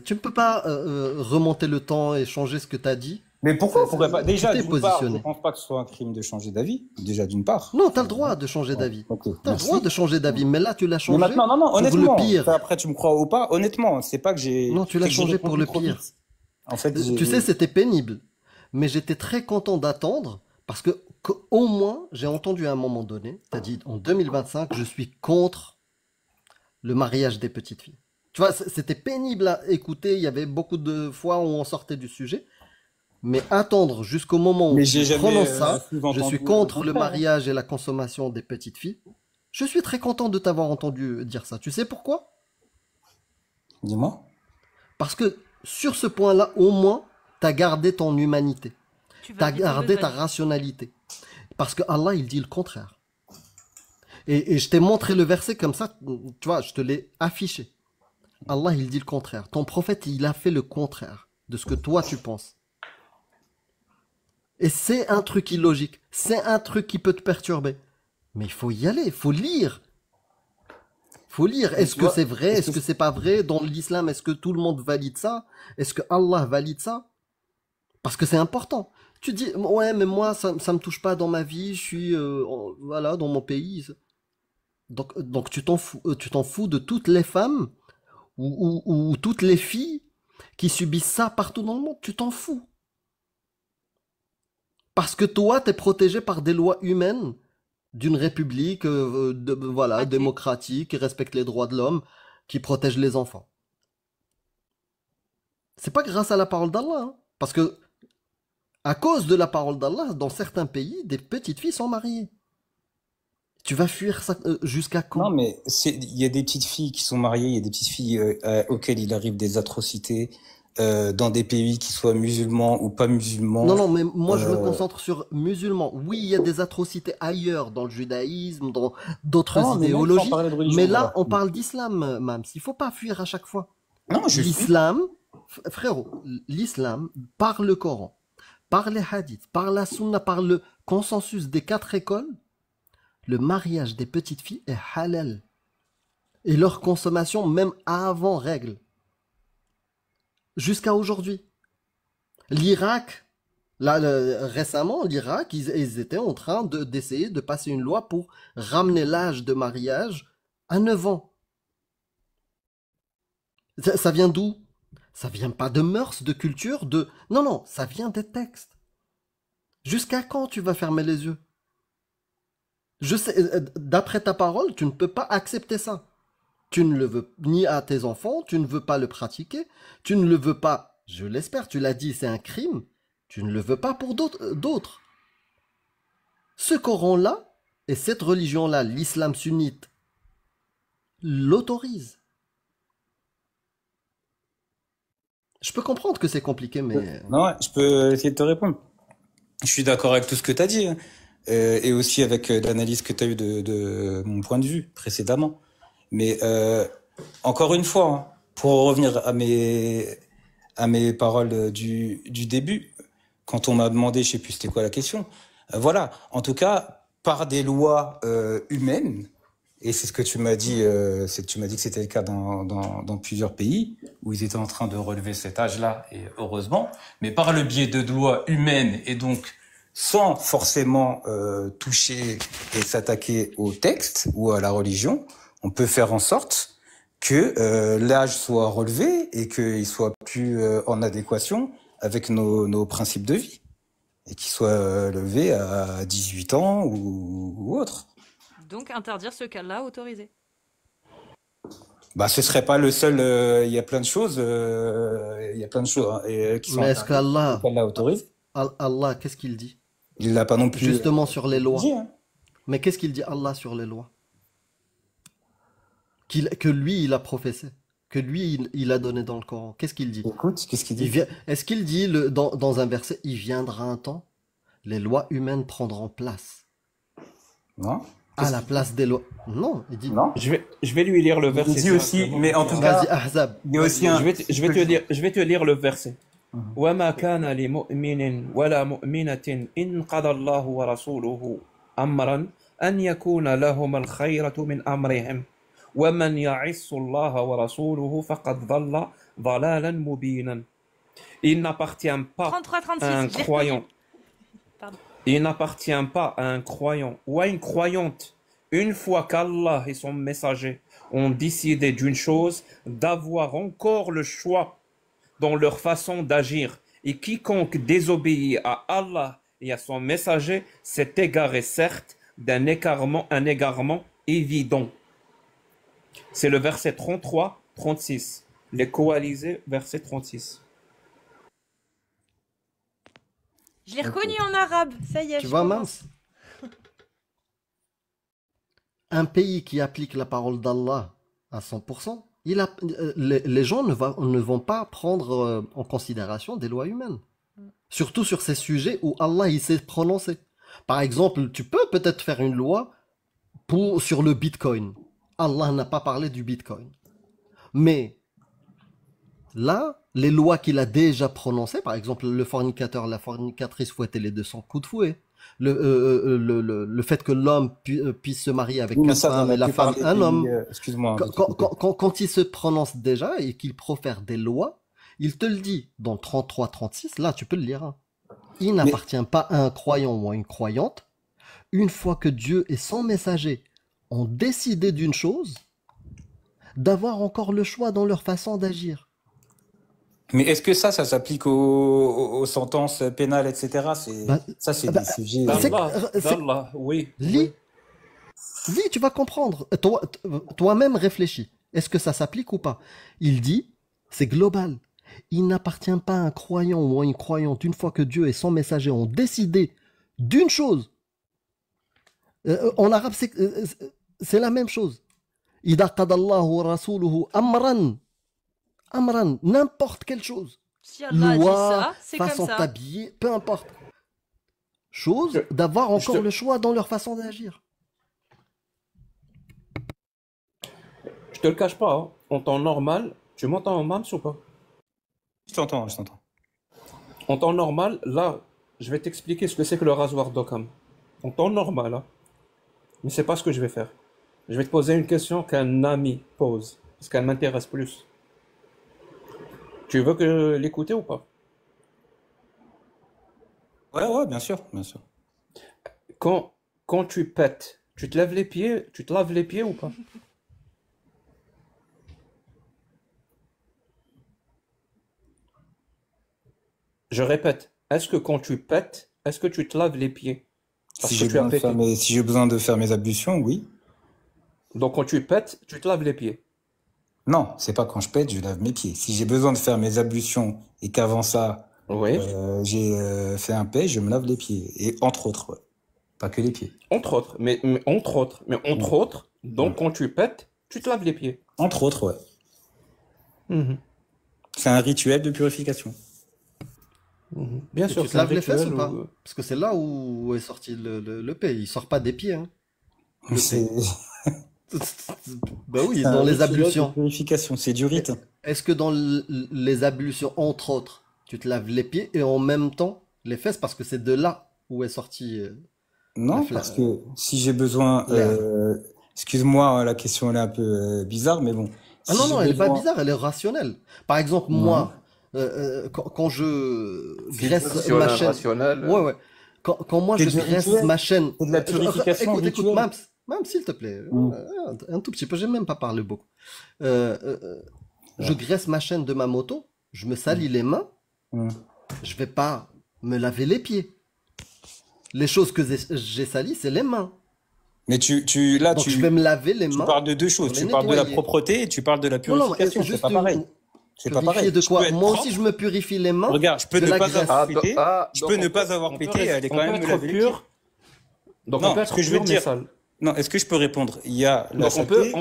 tu ne peux pas remonter le temps et changer ce que t'as dit. Mais pourquoi on pourrait pas? Déjà, Tu t'es d'une part, je positionné. pense pas que ce soit un crime de changer d'avis. Déjà, d'une part. Non, t'as le droit de changer d'avis. Ok, T'as le merci. droit de changer d'avis, mais là tu l'as Mais changé maintenant, non, pour honnêtement. le pire. Ça, après, tu me crois ou pas? Honnêtement, c'est pas que j'ai. Non, tu l'as c'est que j'ai changé pour le répondu trop pire. vite. En fait, Tu sais, c'était pénible, mais j'étais très content d'attendre parce que au moins j'ai entendu à un moment donné, t'as dit en 2025, je suis contre le mariage des petites filles. Tu vois, c'était pénible à écouter. Il y avait beaucoup de fois où on sortait du sujet. Mais attendre jusqu'au moment où Mais tu j'ai jamais prononces ça, je sous-entendu suis le contre le contraire, hein. mariage et la consommation des petites filles. Je suis très content de t'avoir entendu dire ça. Tu sais pourquoi? Dis-moi. Parce que sur ce point-là, au moins, tu as gardé ton humanité. Tu Tu as valides le gardé ta besoin. rationalité. Parce que Allah, il dit le contraire. Et je t'ai montré le verset comme ça, tu vois, je te l'ai affiché. Allah, il dit le contraire. Ton prophète, il a fait le contraire de ce que toi, tu penses. Et c'est un truc illogique. C'est un truc qui peut te perturber. Mais il faut y aller, il faut lire. Faut lire. Mais Est-ce tu que vois, c'est vrai? est-ce Est-ce que que c'est pas vrai? Dans l'islam, est-ce que tout le monde valide ça? Est-ce que Allah valide ça? Parce que c'est important. Tu dis, ouais, mais moi, ça me touche pas dans ma vie. Je suis, voilà, dans mon pays. Donc tu t'en fous de toutes les femmes ou toutes les filles qui subissent ça partout dans le monde. Tu t'en fous. Parce que toi, t'es protégé par des lois humaines d'une république, voilà, Pratique. démocratique, qui respecte les droits de l'homme, qui protège les enfants. C'est pas grâce à la parole d'Allah, hein. Parce que, à cause de la parole d'Allah, dans certains pays, des petites filles sont mariées. Tu vas fuir ça jusqu'à Non, quand? mais il y a des petites filles qui sont mariées, il y a des petites filles auxquelles il arrive des atrocités dans des pays qui soient musulmans ou pas Non, musulmans. non, mais moi je me Euh, concentre sur musulmans. Oui, il y a des atrocités ailleurs, dans le judaïsme, dans d'autres non, mais même sans idéologies, parler de mais religion, là, voilà. on parle d'islam, Mams. Il faut pas fuir à chaque fois. Non, je suis. L'islam, frérot, l'islam, par le Coran, par les hadiths, par la sunna, par le consensus des 4 écoles, le mariage des petites filles est halal. Et leur consommation, même avant règle, jusqu'à aujourd'hui. L'Irak, là, récemment, l'Irak, ils étaient en train d'essayer de passer une loi pour ramener l'âge de mariage à 9 ans. Ça vient d'où? Ça vient pas de mœurs, de culture, de... Non, non, ça vient des textes. Jusqu'à quand tu vas fermer les yeux? Je sais, d'après ta parole, tu ne peux pas accepter ça. Tu ne le veux ni à tes enfants, tu ne veux pas le pratiquer, tu ne le veux pas, je l'espère, tu l'as dit, c'est un crime, tu ne le veux pas pour d'autres. Ce Coran-là et cette religion-là, l'islam sunnite, l'autorise. Je peux comprendre que c'est compliqué, mais... Non, ouais, je peux essayer de te répondre. Je suis d'accord avec tout ce que tu as dit, hein. Et aussi avec l'analyse que tu as eue de mon point de vue précédemment. Mais encore une fois, hein, pour revenir à mes paroles du début, quand on m'a demandé, je sais plus c'était quoi la question, voilà, en tout cas, par des lois humaines, et c'est ce que tu m'as dit, c'est que tu m'as dit que c'était le cas dans plusieurs pays où ils étaient en train de relever cet âge-là, et heureusement, mais par le biais de lois humaines et donc sans forcément toucher et s'attaquer au texte ou à la religion, on peut faire en sorte que l'âge soit relevé et qu'il soit plus en adéquation avec nos principes de vie et qu'il soit levé à 18 ans ou autre. Donc interdire ce cas-là autorisé. Bah, ce serait pas le seul. Il y a plein de choses. Il y a plein de choses hein, qui sont Mais est-ce interdites. qu'Allah, Qu'elle l'a autorisé. Allah, qu'est-ce qu'il dit? Il l'a pas non plus Justement sur les dit. lois. Hein. Mais qu'est-ce qu'il dit Allah sur les lois? Que lui, il a professé. Que lui, il a donné dans le Coran. Qu'est-ce qu'il dit? Écoute, qu'est-ce qu'il dit? Est-ce qu'il dit dans un verset, il viendra un temps, les lois humaines prendront place Non. à la place des lois? Non, il dit. Non. Je vais lui lire le Il verset dit aussi, directement. mais en tout Vas-y, cas, Ahzab. il y a aussi un. Je vais te lire le verset. وما كان لمؤمن ولا مؤمنة إن قضى الله ورسوله أمرا أن يكون لهم الخيرة من أمرهم ومن يعص الله ورسوله فقد ضل ضلالا مبينا. Il n'appartient pas 33, à 36. un je l'ai croyant. reconnu. Pardon. Il n'appartient pas à un croyant ou à une croyante, une fois qu'Allah et son messager ont décidé d'une chose, d'avoir encore le choix dans leur façon d'agir. Et quiconque désobéit à Allah et à son messager s'est égaré, certes, un égarement évident. C'est le verset 33-36. Les coalisés, verset 36. Je l'ai Ok. reconnu en arabe. Ça y est, Tu je vois, commence. mince. Un pays qui applique la parole d'Allah à 100%, les gens ne vont pas prendre en considération des lois humaines. Surtout sur ces sujets où Allah il s'est prononcé. Par exemple, tu peux peut-être faire une loi sur le Bitcoin. Allah n'a pas parlé du Bitcoin. Mais là, les lois qu'il a déjà prononcées, par exemple le fornicateur, la fornicatrice fouetter les 200 coups de fouet, le fait que l'homme puisse se marier avec Oui, mais qu'une ça, dans femme et la la plupart femme des un pays, homme, excuse-moi quand, de te quand, couper. quand il se prononce déjà et qu'il profère des lois, il te le dit dans 33-36, là tu peux le lire. Hein. Il Mais, n'appartient pas à un croyant ou à une croyante, une fois que Dieu et son messager ont décidé d'une chose, d'avoir encore le choix dans leur façon d'agir. mais est-ce que ça s'applique aux sentences pénales, etc. Ben, Ça, c'est ben, des sujets. D'Allah, oui, lis, oui. lis, tu vas comprendre. Toi-même réfléchis. Est-ce que ça s'applique ou pas? Il dit, c'est global. Il n'appartient pas à un croyant ou à une croyante, une fois que Dieu et son messager ont décidé d'une chose. En arabe, c'est la même chose. إذا قضى الله ورسوله أمرا, n'importe quelle chose. Si Allah a dit Loi, ça, c'est comme façon ça. t'habiller, peu importe. Je, Chose d'avoir je encore te, le choix dans leur façon d'agir. je te le cache pas, hein. En temps normal, tu m'entends en Mams ou pas? Je t'entends, je t'entends. En temps normal, là, je vais t'expliquer ce que c'est que le rasoir d'Occam. En temps normal, hein. Mais c'est pas ce que je vais faire. Je vais te poser une question qu'un ami pose, parce qu'elle m'intéresse plus. Tu veux que l'écouter ou pas? Ouais, ouais, bien sûr, bien sûr. Quand, quand tu pètes, tu te laves les pieds ou pas? Je répète, est-ce que quand tu pètes, est-ce que tu te laves les pieds? Parce que tu as pété. Si j'ai besoin de faire mes ablutions, oui. Donc quand tu pètes, tu te laves les pieds. Non, c'est pas quand je pète, je lave mes pieds. Si j'ai besoin de faire mes ablutions et qu'avant ça, Oui, j'ai fait un pet, je me lave les pieds. Et entre autres, ouais. Pas que les pieds. entre autres, mais entre autres, Ouais. donc Ouais. quand tu pètes, tu te laves les pieds. Entre autres, ouais. Mhm. C'est un rituel de purification. Bien Et sûr, tu te c'est un laves les fesses rituel ou pas? où... Parce que c'est là où est sorti le P. Il sort pas des pieds, hein, le C'est P. Bah oui, c'est un dans les rituel de ablutions. purification, c'est du rite. Est-ce que dans les ablutions, entre autres, tu te laves les pieds et en même temps les fesses parce que c'est de là où est sorti Non, parce que si j'ai besoin, l'air. excuse-moi, hein, la question elle est un peu bizarre, mais bon, Ah si non, j'ai non, elle est pas besoin, bizarre, elle est rationnelle. Par exemple, ouais, moi, quand je C'est graisse ma irrationnel, chaîne, rationnel. ouais, ouais, quand moi c'est je du graisse rituel, ma chaîne, c'est de la purification écoute, rituelle. Mams, s'il te plaît, Mm. un tout petit peu, j'ai même pas parlé beaucoup. Je Ouais. graisse ma chaîne de ma moto, je me Mm. salis les mains, Mm. je vais pas me laver les pieds. Les choses que j'ai salies, c'est les mains. Mais là, Donc je vais me laver les tu mains parles de deux pour choses. les Tu parles de la nettoyer. propreté et tu parles de la Non, non, mais purification. C'est juste pas pareil. C'est pas purifier pareil. de Je peux quoi? être Moi aussi, propre. je me purifie les mains Regarde, je peux de ne la pas graisse. avoir pété. Je Donc peux ne pas avoir pété et aller quand même me laver les pieds. Donc on Non, peut ce être que je veux pur mais dire. sale. Non, est-ce que je peux répondre? Il y a la Donc saleté.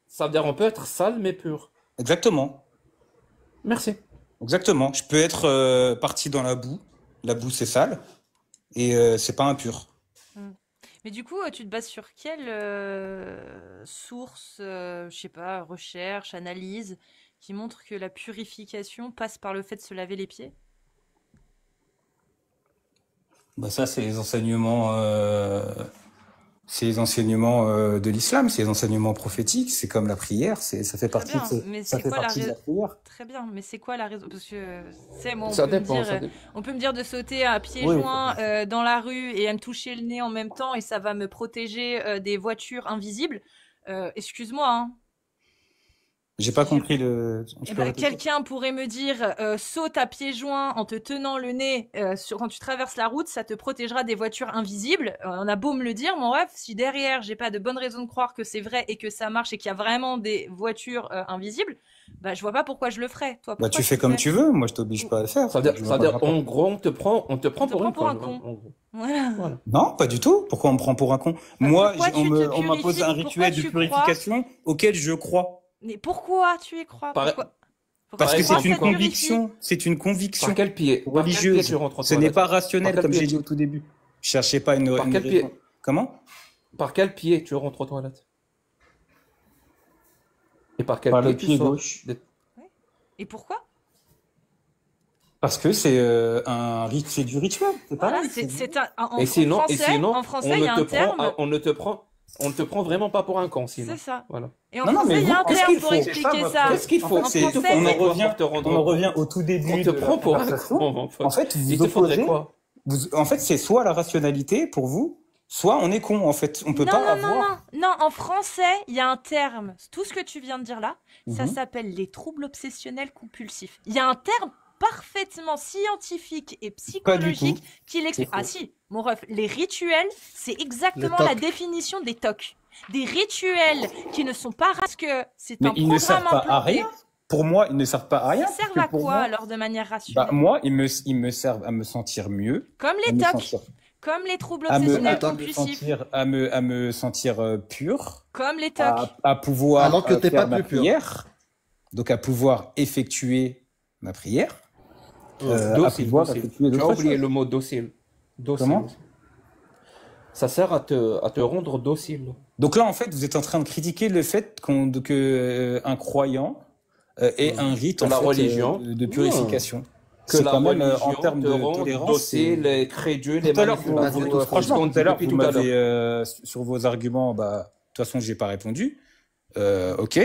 ça veut dire on peut être sale mais pur. Exactement. Merci. Exactement. Je peux être parti dans la boue. La boue, c'est sale. Et c'est pas impur. Mais du coup, tu te bases sur quelle source, je sais pas, recherche, analyse, qui montre que la purification passe par le fait de se laver les pieds? Bah ça, c'est les enseignements de l'islam, c'est les enseignements prophétiques. C'est comme la prière. Ça fait Très partie bien, mais ça c'est fait quoi la partie de la raison? prière. Très bien, mais c'est quoi la raison? Parce que, c'est moi, Ça dépend, on peut me dire de sauter à pieds Oui. joints dans la rue et à me toucher le nez en même temps et ça va me protéger des voitures invisibles. Excuse-moi, hein. J'ai pas J'ai- compris le. Tu Eh peux ben, répéter quelqu'un pourrait me dire saute à pieds joints en te tenant le nez quand tu traverses la route, ça te protégera des voitures invisibles. On a beau me le dire, mon ref, si derrière j'ai pas de bonne raison de croire que c'est vrai et que ça marche et qu'il y a vraiment des voitures invisibles, bah je vois pas pourquoi je le ferais. Toi, Bah, pourquoi tu fais comme le tu veux. Moi, je t'oblige pas à le faire. Ça veut dire, Je ça vois veut pas le dire, rapport. en gros, on te prend On te pour prend une pour un conne, con. en gros. Voilà. Voilà. Non, pas du tout. Pourquoi on me prend pour un con? Moi, Pourquoi on tu te on m'impose purifies? un Pourquoi rituel de tu crois? purification auquel je crois. Mais pourquoi tu y crois? Par, Pourquoi Parce par que Pourquoi c'est une exemple, ça te purifie? conviction. C'est une par conviction quel pied tu religieuse. rentres aux Ce n'est toilettes? pas Par rationnel, quel comme j'ai pied dit au tout début. Je cherchais pas une Par quel raison. pied Comment? Par quel pied tu rentres aux toilettes? Et par quel Par le pied tu pied sors? gauche. Et pourquoi? Parce que c'est c'est du rituel. C'est Voilà, pareil. c'est en Et sinon, en français, il y a un terme. on ne te prend vraiment pas pour un con, sinon. C'est ça. Voilà. Et en Non, non, français, mais il y a un qu'est-ce terme qu'il pour faut? expliquer ça. Qu'est-ce qu'il faut? En C'est- français, on en c'est- revient, te rendre on en compte. revient au tout début On te de prend la pour un conversation. con, en fait. En fait, vous Il te faudrait opposez. quoi? En fait, c'est soit la rationalité pour vous, soit on est con. En fait, on peut Non, pas non, non, avoir. non, non, en français, il y a un terme. Tout ce que tu viens de dire là, ça Mhm. s'appelle les troubles obsessionnels compulsifs. Il y a un terme parfaitement scientifique et Pas du tout. psychologique qui l'explique. C'est Ah faux. si, mon ref, les rituels, c'est exactement Les la tocs. définition des tocs. Des rituels qui ne sont pas parce que c'est Mais un ils ne servent programme pas à implanté. rien. Pour moi, ils ne servent pas à rien. Ils parce servent que à pour quoi moi, alors de manière rationnelle? moi, ils me servent à me sentir mieux, Comme à les me tocs, sentir, comme les troubles à me, obsessionnels à me compulsifs, à me sentir pur, comme les tocs. à pouvoir Alors que t'es faire pas ma plus pur. prière, donc à pouvoir effectuer ma prière, à Docile, pouvoir docile. effectuer Tu as d'autres oublié choses. le mot docile. Docile. Comment? Ça sert à te rendre docile. Donc là, en fait, vous êtes en train de critiquer le fait que un croyant ait un rite Que en la fait, religion. de purification. Que C'est la quand même religion en termes te de rend tolérance. docile, et crédule, et Tout à l'heure, manipulateur. vous- franchement, Franchement, tout à l'heure, depuis vous tout à l'heure. m'avez sur vos arguments, bah, de toute façon, j'ai pas répondu. Ok,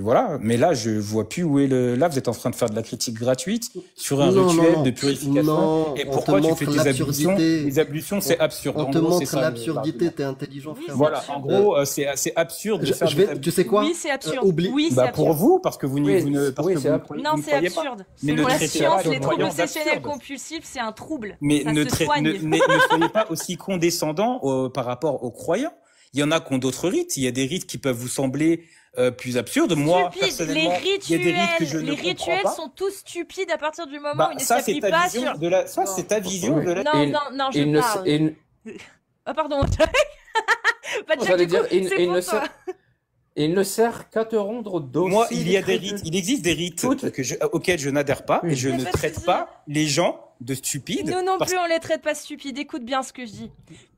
voilà, mais là, je vois plus où est le. Là, vous êtes en train de faire de la critique gratuite sur un Non, rituel non. de purification. Non, Et on pourquoi te tu fais montre des ablutions? l'absurdité. Les ablutions, c'est absurde. On En te gros, c'est montre ça, l'absurdité, l'argument. t'es intelligent, Oui, frère. Voilà, absurde. en gros, c'est absurde de faire des Tu sais quoi? Oui, c'est absurde. oublie- Oui, c'est Bah, pour absurde. vous, parce que vous, Oui, vous ne, parce oui, que c'est vous, absurde. vous Non, ne c'est croyez pas. absurde. Mais Selon ne la traitez science, pas les de troubles croyants obsessionnels d'absurde. compulsifs, c'est un trouble. Mais Ça ne, se soigne. ne soyez pas aussi condescendant par rapport aux croyants. Il y en a qui ont d'autres rites. Il y a des rites qui peuvent vous sembler plus absurdes. Moi, Stupide. personnellement, il y a des rites que je Les ne comprends rituels pas. sont tous stupides à partir du moment Bah, où ils ne ça, c'est s'appuient ta pas vision sur. de la, ça, c'est ta vision de la. Non, Et- non, non, je Il ne parle. Ah, pardon. Bah, tiens, J'allais du coup, dire, il- c'est il pour ne toi. sert- il ne sert qu'à te rendre docile. Moi, il y a et des crédule. rites, il existe des rites Toutes- auxquels je n'adhère pas Oui. et je Mais ne pas de traite souci. pas les gens de stupides. Nous non parce plus, on les traite pas stupides. Écoute bien ce que je dis.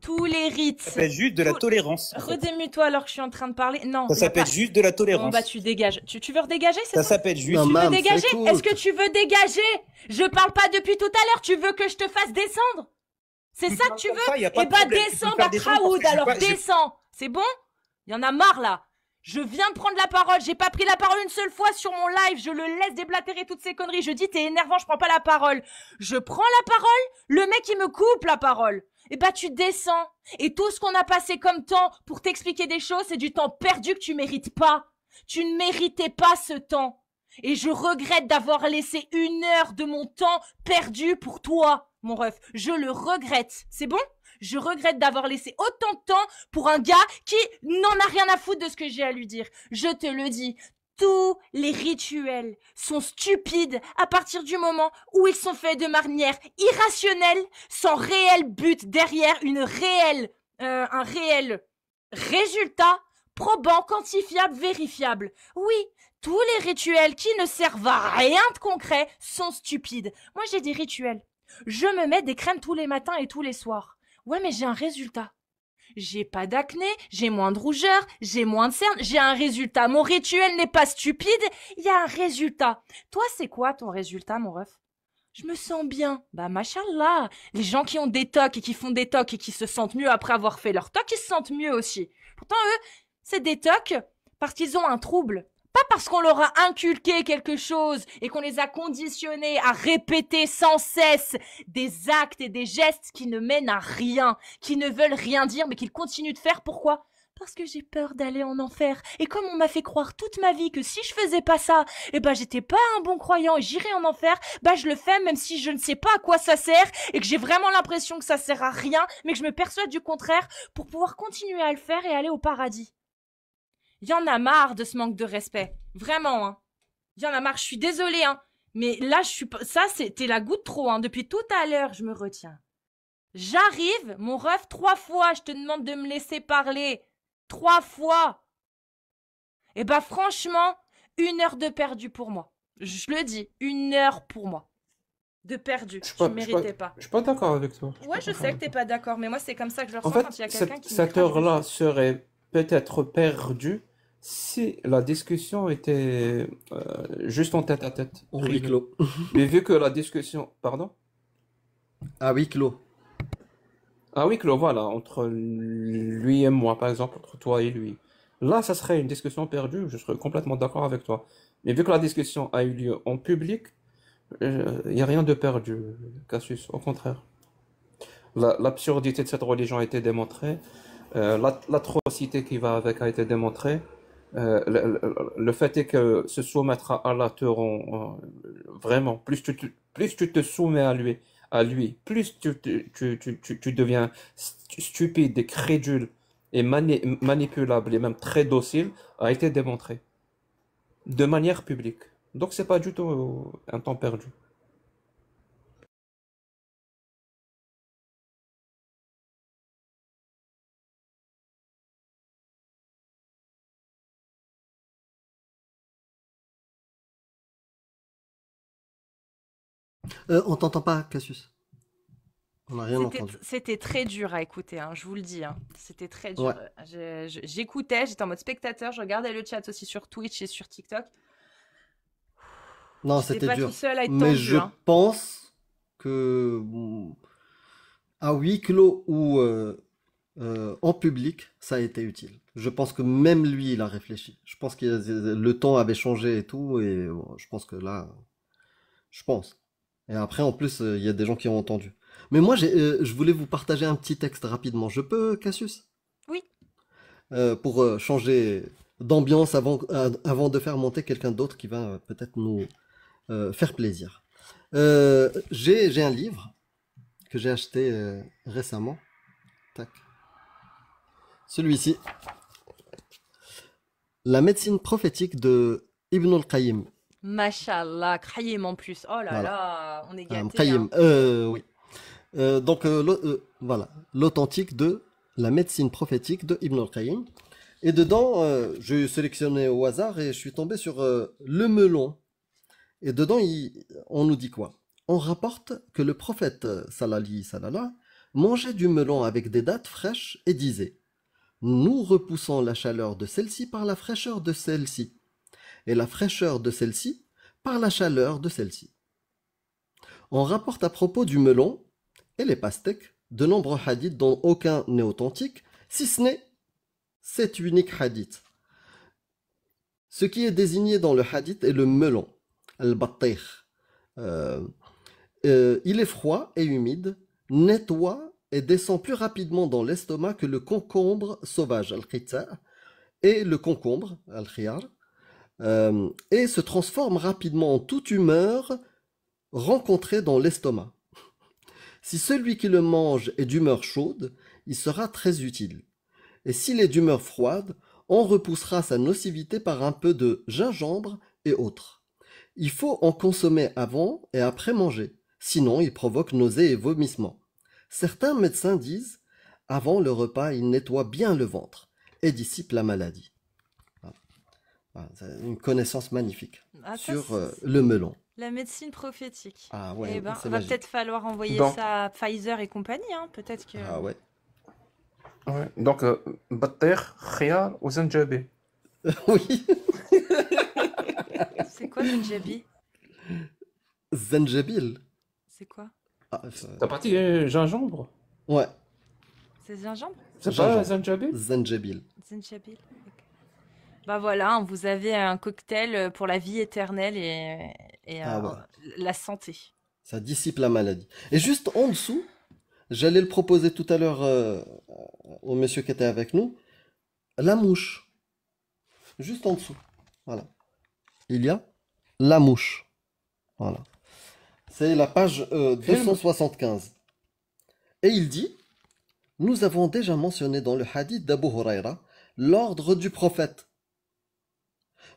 Tous les que rites. ça s'appelle juste de la Tout- tolérance. en fait. Redémue-toi alors que je suis en train de parler. Non. Ça y a s'appelle pas- juste de la Bon, tolérance. bah, tu dégages. Tu veux redégager, c'est Ça ça? s'appelle juste. Non, Tu veux Mam, dégager? écoute. Est-ce que tu veux dégager? Je parle pas depuis tout à l'heure. Tu veux que je te fasse descendre? C'est ça que tu veux? Ça, y a pas Eh de bah, problème. Tu peux descends, me faire descendre parce Bakraoud, que j'ai alors pas- j'ai- descends. C'est bon? Il y en a marre, là. Je viens de prendre la parole. J'ai pas pris la parole une seule fois sur mon live. Je le laisse déblatérer toutes ces conneries. Je dis, t'es énervant, je prends pas la parole. Je prends la parole. Le mec, il me coupe la parole. Eh bah, tu descends. Et tout ce qu'on a passé comme temps pour t'expliquer des choses, c'est du temps perdu que tu mérites pas. Tu ne méritais pas ce temps. Et je regrette d'avoir laissé 1 heure de mon temps perdu pour toi, mon ref. Je le regrette. C'est bon? Je regrette d'avoir laissé autant de temps pour un gars qui n'en a rien à foutre de ce que j'ai à lui dire. Je te le dis. Tous les rituels sont stupides à partir du moment où ils sont faits de manière irrationnelle, sans réel but derrière, un réel résultat probant, quantifiable, vérifiable. Oui, tous les rituels qui ne servent à rien de concret sont stupides. Moi, j'ai des rituels. Je me mets des crèmes tous les matins et tous les soirs. Ouais, mais j'ai un résultat. J'ai pas d'acné, j'ai moins de rougeur, j'ai moins de cernes, j'ai un résultat. Mon rituel n'est pas stupide, il y a un résultat. Toi, c'est quoi ton résultat, mon ref? Je me sens bien. Bah, machallah. Les gens qui ont des tocs et qui font des tocs et qui se sentent mieux après avoir fait leur toc, ils se sentent mieux aussi. Pourtant, eux, c'est des tocs parce qu'ils ont un trouble. Pas parce qu'on leur a inculqué quelque chose et qu'on les a conditionnés à répéter sans cesse des actes et des gestes qui ne mènent à rien, qui ne veulent rien dire, mais qu'ils continuent de faire. Pourquoi? Parce que j'ai peur d'aller en enfer. Et comme on m'a fait croire toute ma vie que si je faisais pas ça, j'étais pas un bon croyant et j'irais en enfer, je le fais même si je ne sais pas à quoi ça sert et que j'ai vraiment l'impression que ça sert à rien, mais que je me persuade du contraire pour pouvoir continuer à le faire et aller au paradis. Il y en a marre de ce manque de respect. Vraiment, hein. Il y en a marre, je suis désolée, hein. Mais là, ça, c'était la goutte trop, hein. Depuis tout à l'heure, je me retiens. J'arrive, mon ref, 3 fois, je te demande de me laisser parler. 3 fois. Et franchement, 1 heure de perdu pour moi. Je le dis, 1 heure pour moi. De perdu. Tu ne méritais pas. Je suis pas d'accord avec toi. Ouais, je sais que t'es pas d'accord, mais moi, c'est comme ça que je le En ressens fait, quand il y a quelqu'un qui cette heure-là serait peut-être perdue si la discussion était juste en tête-à-tête. En huis clos. Mais vu que la discussion... Pardon? À huis clos. Ah oui, Claude, voilà, entre lui et moi, par exemple, entre toi et lui. Là, ça serait une discussion perdue, je serais complètement d'accord avec toi. Mais vu que la discussion a eu lieu en public, il n'y a rien de perdu, Cassius, au contraire. L'absurdité de cette religion a été démontrée, l'atrocité qui va avec a été démontrée, le fait est que se soumettre à Allah te rend vraiment, plus tu te soumets à lui, plus tu deviens stupide et crédule et manipulable et même très docile, a été démontré de manière publique. Donc c'est pas du tout un temps perdu. On t'entend pas, Cassius. On n'a rien entendu. C'était très dur à écouter, hein, je vous le dis. Hein. C'était très dur. Ouais. J'écoutais, j'étais en mode spectateur, je regardais le chat aussi sur Twitch et sur TikTok. Non, J'étais c'était pas dur. tout seul à être Mais tendu, je hein. pense que à huis clos ou en public, ça a été utile. Je pense que même lui, il a réfléchi. Je pense que le temps avait changé et tout, et bon, je pense que là, je pense. Et après, en plus, il y a des gens qui ont entendu. Mais moi, je voulais vous partager un petit texte rapidement. Je peux, Cassius? Oui. Pour changer d'ambiance avant de faire monter quelqu'un d'autre qui va peut-être nous faire plaisir. J'ai un livre que j'ai acheté récemment. Tac. Celui-ci. La médecine prophétique de Ibn al-Qayyim. Mashallah, Kraïm en plus. Oh là Voilà. là, on est gâtés. Qayyim, hein. oui. Donc, voilà. L'authentique de la médecine prophétique de Ibn al-Qayyim. Et dedans, j'ai sélectionné au hasard et je suis tombé sur le melon. Et dedans, on nous dit quoi? On rapporte que le prophète sallallahu mangeait du melon avec des dattes fraîches et disait: nous repoussons la chaleur de celle-ci par la fraîcheur de celle-ci, et la fraîcheur de celle-ci par la chaleur de celle-ci. On rapporte à propos du melon et les pastèques de nombreux hadiths dont aucun n'est authentique, si ce n'est cet unique hadith. Ce qui est désigné dans le hadith est le melon, al-battir. Il est froid et humide, nettoie et descend plus rapidement dans l'estomac que le concombre sauvage, al-qitsa, et le concombre, al-khiyar, et se transforme rapidement en toute humeur rencontrée dans l'estomac. Si celui qui le mange est d'humeur chaude, il sera très utile. Et s'il est d'humeur froide, on repoussera sa nocivité par un peu de gingembre et autres. Il faut en consommer avant et après manger, sinon il provoque nausées et vomissements. Certains médecins disent, avant le repas, il nettoie bien le ventre et dissipe la maladie. Voilà, c'est une connaissance magnifique sur le melon. La médecine prophétique. Ah ouais, va magique. peut-être falloir envoyer Donc- ça à Pfizer et compagnie, hein. Peut-être que... Ah ouais. Ouais. Donc, Battir, Khiyar ou Zanjabi. Oui, C'est quoi le Jabi? Zanjabil. C'est quoi? Ah, T'as parti gingembre? ouais, C'est gingembre? C'est pas Gingembre. Zanjabi? Zanjabil. Zinjabil. Ok. Voilà, vous avez un cocktail pour la vie éternelle et Ah ouais. la santé. Ça dissipe la maladie. Et juste en dessous, j'allais le proposer tout à l'heure au monsieur qui était avec nous, la mouche, juste en dessous. Voilà. Il y a la mouche. Voilà. C'est la page 275. Et il dit, nous avons déjà mentionné dans le hadith d'Abu Huraira l'ordre du prophète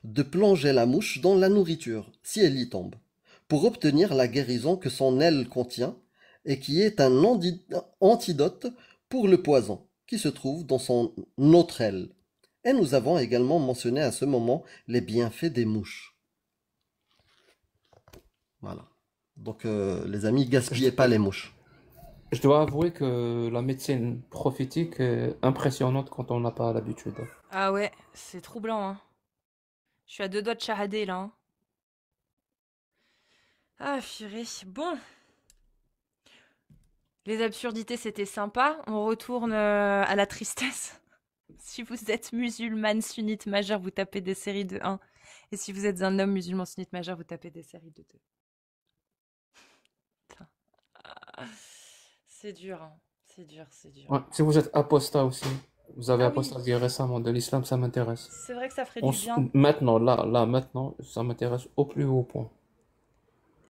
de plonger la mouche dans la nourriture, si elle y tombe, pour obtenir la guérison que son aile contient et qui est un antidote pour le poison qui se trouve dans son autre aile. Et nous avons également mentionné à ce moment les bienfaits des mouches. Voilà. Donc, les amis, gaspillez pas les mouches. Je dois avouer que la médecine prophétique est impressionnante quand on n'a pas l'habitude. Ah ouais, c'est troublant, hein. Je suis à 2 doigts de shahader, là. Hein. Ah, purée. Bon. Les absurdités, c'était sympa. On retourne à la tristesse. Si vous êtes musulmane sunnite majeure, vous tapez des séries de 1. Et si vous êtes un homme musulman sunnite majeur, vous tapez des séries de 2. Putain. Ah, c'est dur, hein. C'est dur, c'est dur. Ouais, si vous êtes apostat aussi, vous avez Ah oui. apostaté récemment de l'islam, ça m'intéresse. C'est vrai que ça ferait du bien. Maintenant, maintenant, ça m'intéresse au plus haut point.